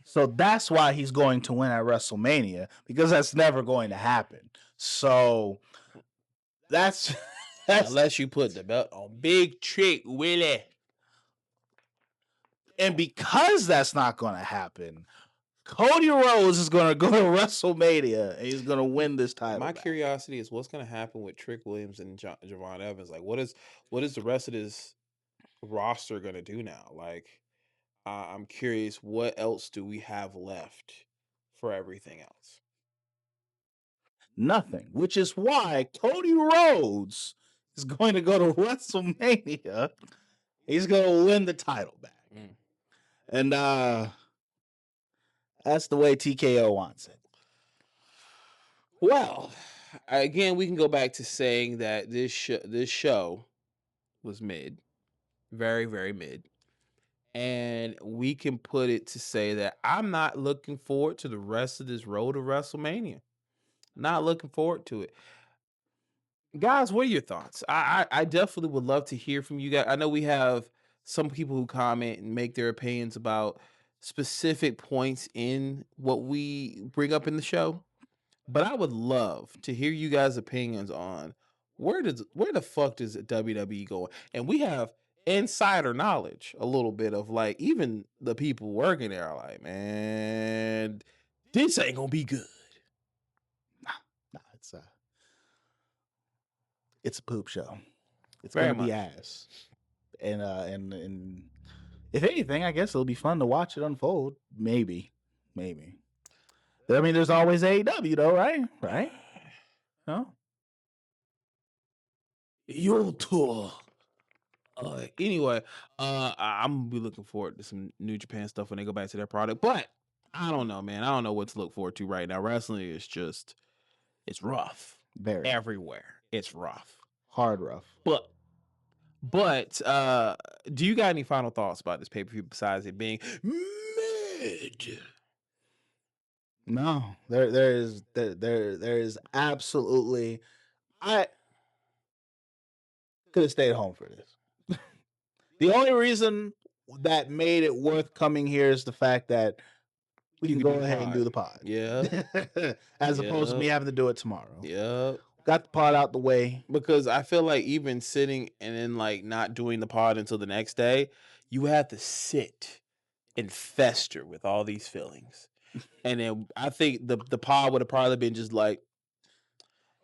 So that's why he's going to win at WrestleMania, because that's never going to happen. So that's Unless you put the belt on Big Trick Willie. And because that's not going to happen, Cody Rhodes is going to go to WrestleMania and he's going to win this title. My curiosity is what's going to happen with Trick Williams and Javon Evans. Like, what is the rest of this roster going to do now? Like, I'm curious, what else do we have left for everything else? Nothing, which is why Cody Rhodes is going to go to WrestleMania. He's going to win the title back. And that's the way TKO wants it. Well, again, we can go back to saying that this show was mid, very, very mid. And we can put it to say that I'm not looking forward to the rest of this road to WrestleMania. Not looking forward to it. Guys, what are your thoughts? I definitely would love to hear from you guys. I know we have some people who comment and make their opinions about specific points in what we bring up in the show. But I would love to hear you guys' opinions on where the fuck does WWE go? And we have insider knowledge, a little bit of like even the people working there are like, man, this ain't gonna be good. Nah, it's a poop show. It's Very gonna be much. ass. And if anything, I guess it'll be fun to watch it unfold. Maybe. I mean, there's always AEW though, right? Right? No. Your tour. Anyway, I'm gonna be looking forward to some New Japan stuff when they go back to their product. But I don't know, man. I don't know what to look forward to right now. Wrestling is just, it's rough. Very Everywhere. It's rough. hard rough. But do you got any final thoughts about this pay-per-view besides it being mid? No, there is absolutely. I could have stayed home for this. The only reason that made it worth coming here is the fact that we can go ahead and do the pod. Yeah. As opposed to me having to do it tomorrow. Yeah. Got the pod out the way. Because I feel like even sitting and then like not doing the pod until the next day, you have to sit and fester with all these feelings. And then I think the pod would have probably been just like,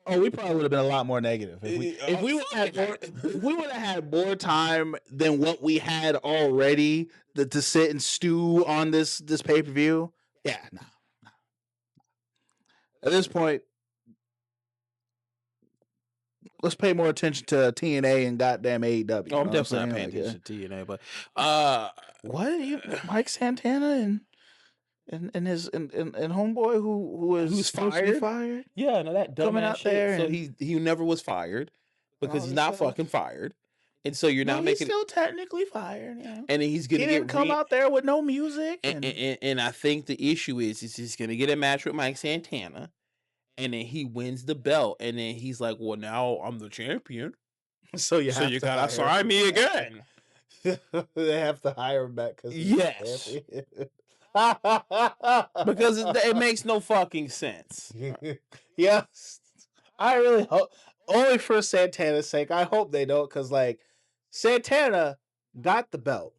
oh, we probably would have been a lot more negative if we would have had more time than what we had already to sit and stew on this pay-per-view. Yeah, no. At this point, let's pay more attention to TNA and goddamn AEW. Oh, I'm definitely not paying attention to TNA, but what? Mike Santana and his homeboy who's fired? Yeah, no, that dumb Coming out shit. there So and- he never was fired because he's not fucking fired, and so you're not making. He's still technically fired. Yeah. And then he's gonna didn't come out there with no music. And I think the issue is he's gonna get a match with Mike Santana, and then he wins the belt, and then he's like, "Well, now I'm the champion, so you gotta sign me again." They have to hire him back because yes, because it makes no fucking sense. Yes, I really hope. Only for Santana's sake, I hope they don't, because like Santana got the belt.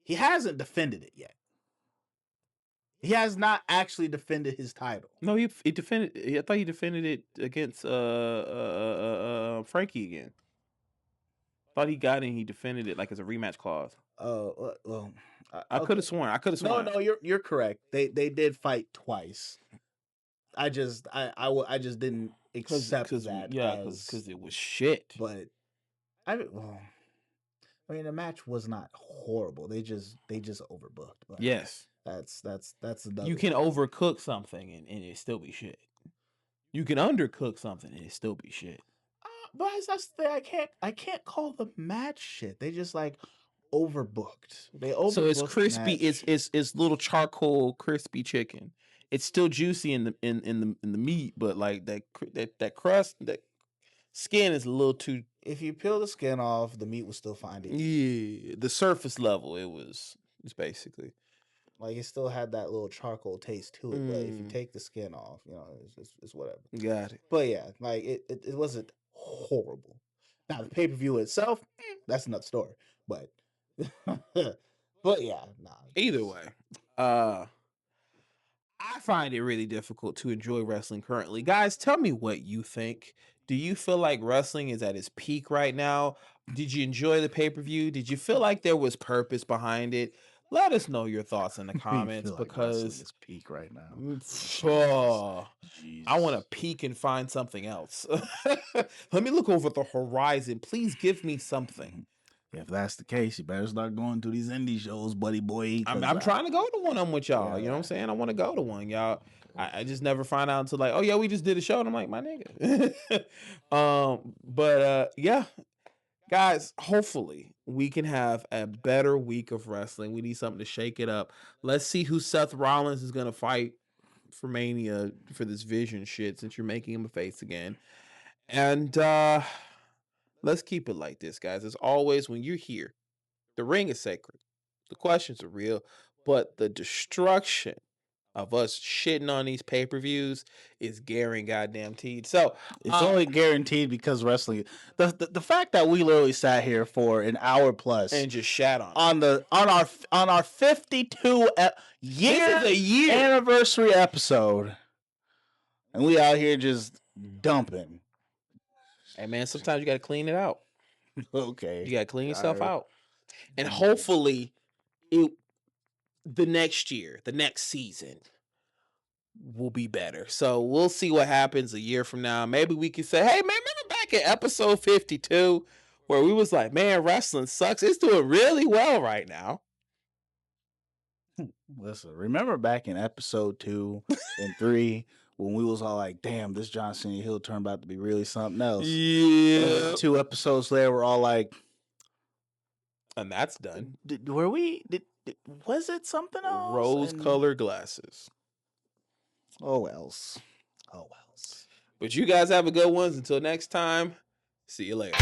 He hasn't defended it yet. He has not actually defended his title. No, he defended. I thought he defended it against Frankie again. Thought he got it and he defended it like as a rematch clause. Oh, well, I could have sworn. No, you're correct. They did fight twice. I just didn't accept that. Yeah, because it was shit. But I mean, the match was not horrible. They just overbooked. But yes, that's you can overcook something and it still be shit. You can undercook something and it still be shit. But that's the thing. I can't call the match shit. They just like overbooked. They overbooked. So it's crispy. It's little charcoal crispy chicken. It's still juicy in the meat, but like that crust, that skin is a little too. If you peel the skin off, the meat will still find it. Yeah, the surface level. It's basically. Like it still had that little charcoal taste to it, but if you Mm. take the skin off, it's whatever. Got it. But yeah, like it wasn't horrible. Now the pay per view itself, that's another story. But but yeah, nah. Either way, I find it really difficult to enjoy wrestling currently. Guys, tell me what you think. Do you feel like wrestling is at its peak right now? Did you enjoy the pay per view? Did you feel like there was purpose behind it? Let us know your thoughts in the You comments feel like wrestling because is peak right now. oh, Jeez. I want to peek and find something else. Let me look over the horizon. Please give me something. If that's the case, you better start going to these indie shows, buddy boy. I'm trying to go to one of them with y'all. Yeah. You know what I'm saying? I want to go to one, y'all. I just never find out until like, oh yeah, we just did a show, and I'm like, my nigga. Yeah, guys. Hopefully, we can have a better week of wrestling. We need something to shake it up. Let's see who Seth Rollins is gonna fight for Mania for this Vision shit. Since you're making him a face again, and let's keep it like this, guys. As always, when you're here, the ring is sacred. The questions are real, but the destruction of us shitting on these pay-per-views is guaranteed. So it's only guaranteed because wrestling. The fact that we literally sat here for an hour plus and just shat on our 52 year anniversary episode, and we out here just dumping. Hey man, sometimes you got to clean it out. Okay, You got to clean yourself out, and hopefully, the next year, the next season, will be better. So we'll see what happens a year from now. Maybe we can say, hey man, remember back in episode 52 where we was like, man, wrestling sucks. It's doing really well right now. Listen, remember back in episode 2 and 3 when we was all like, damn, this John Cena heel turn about to be really something else. Yeah. 2 episodes later, we're all like, and that's done. Was it something else? Rose-colored glasses. Oh else. But you guys have a good one. Until next time, see you later.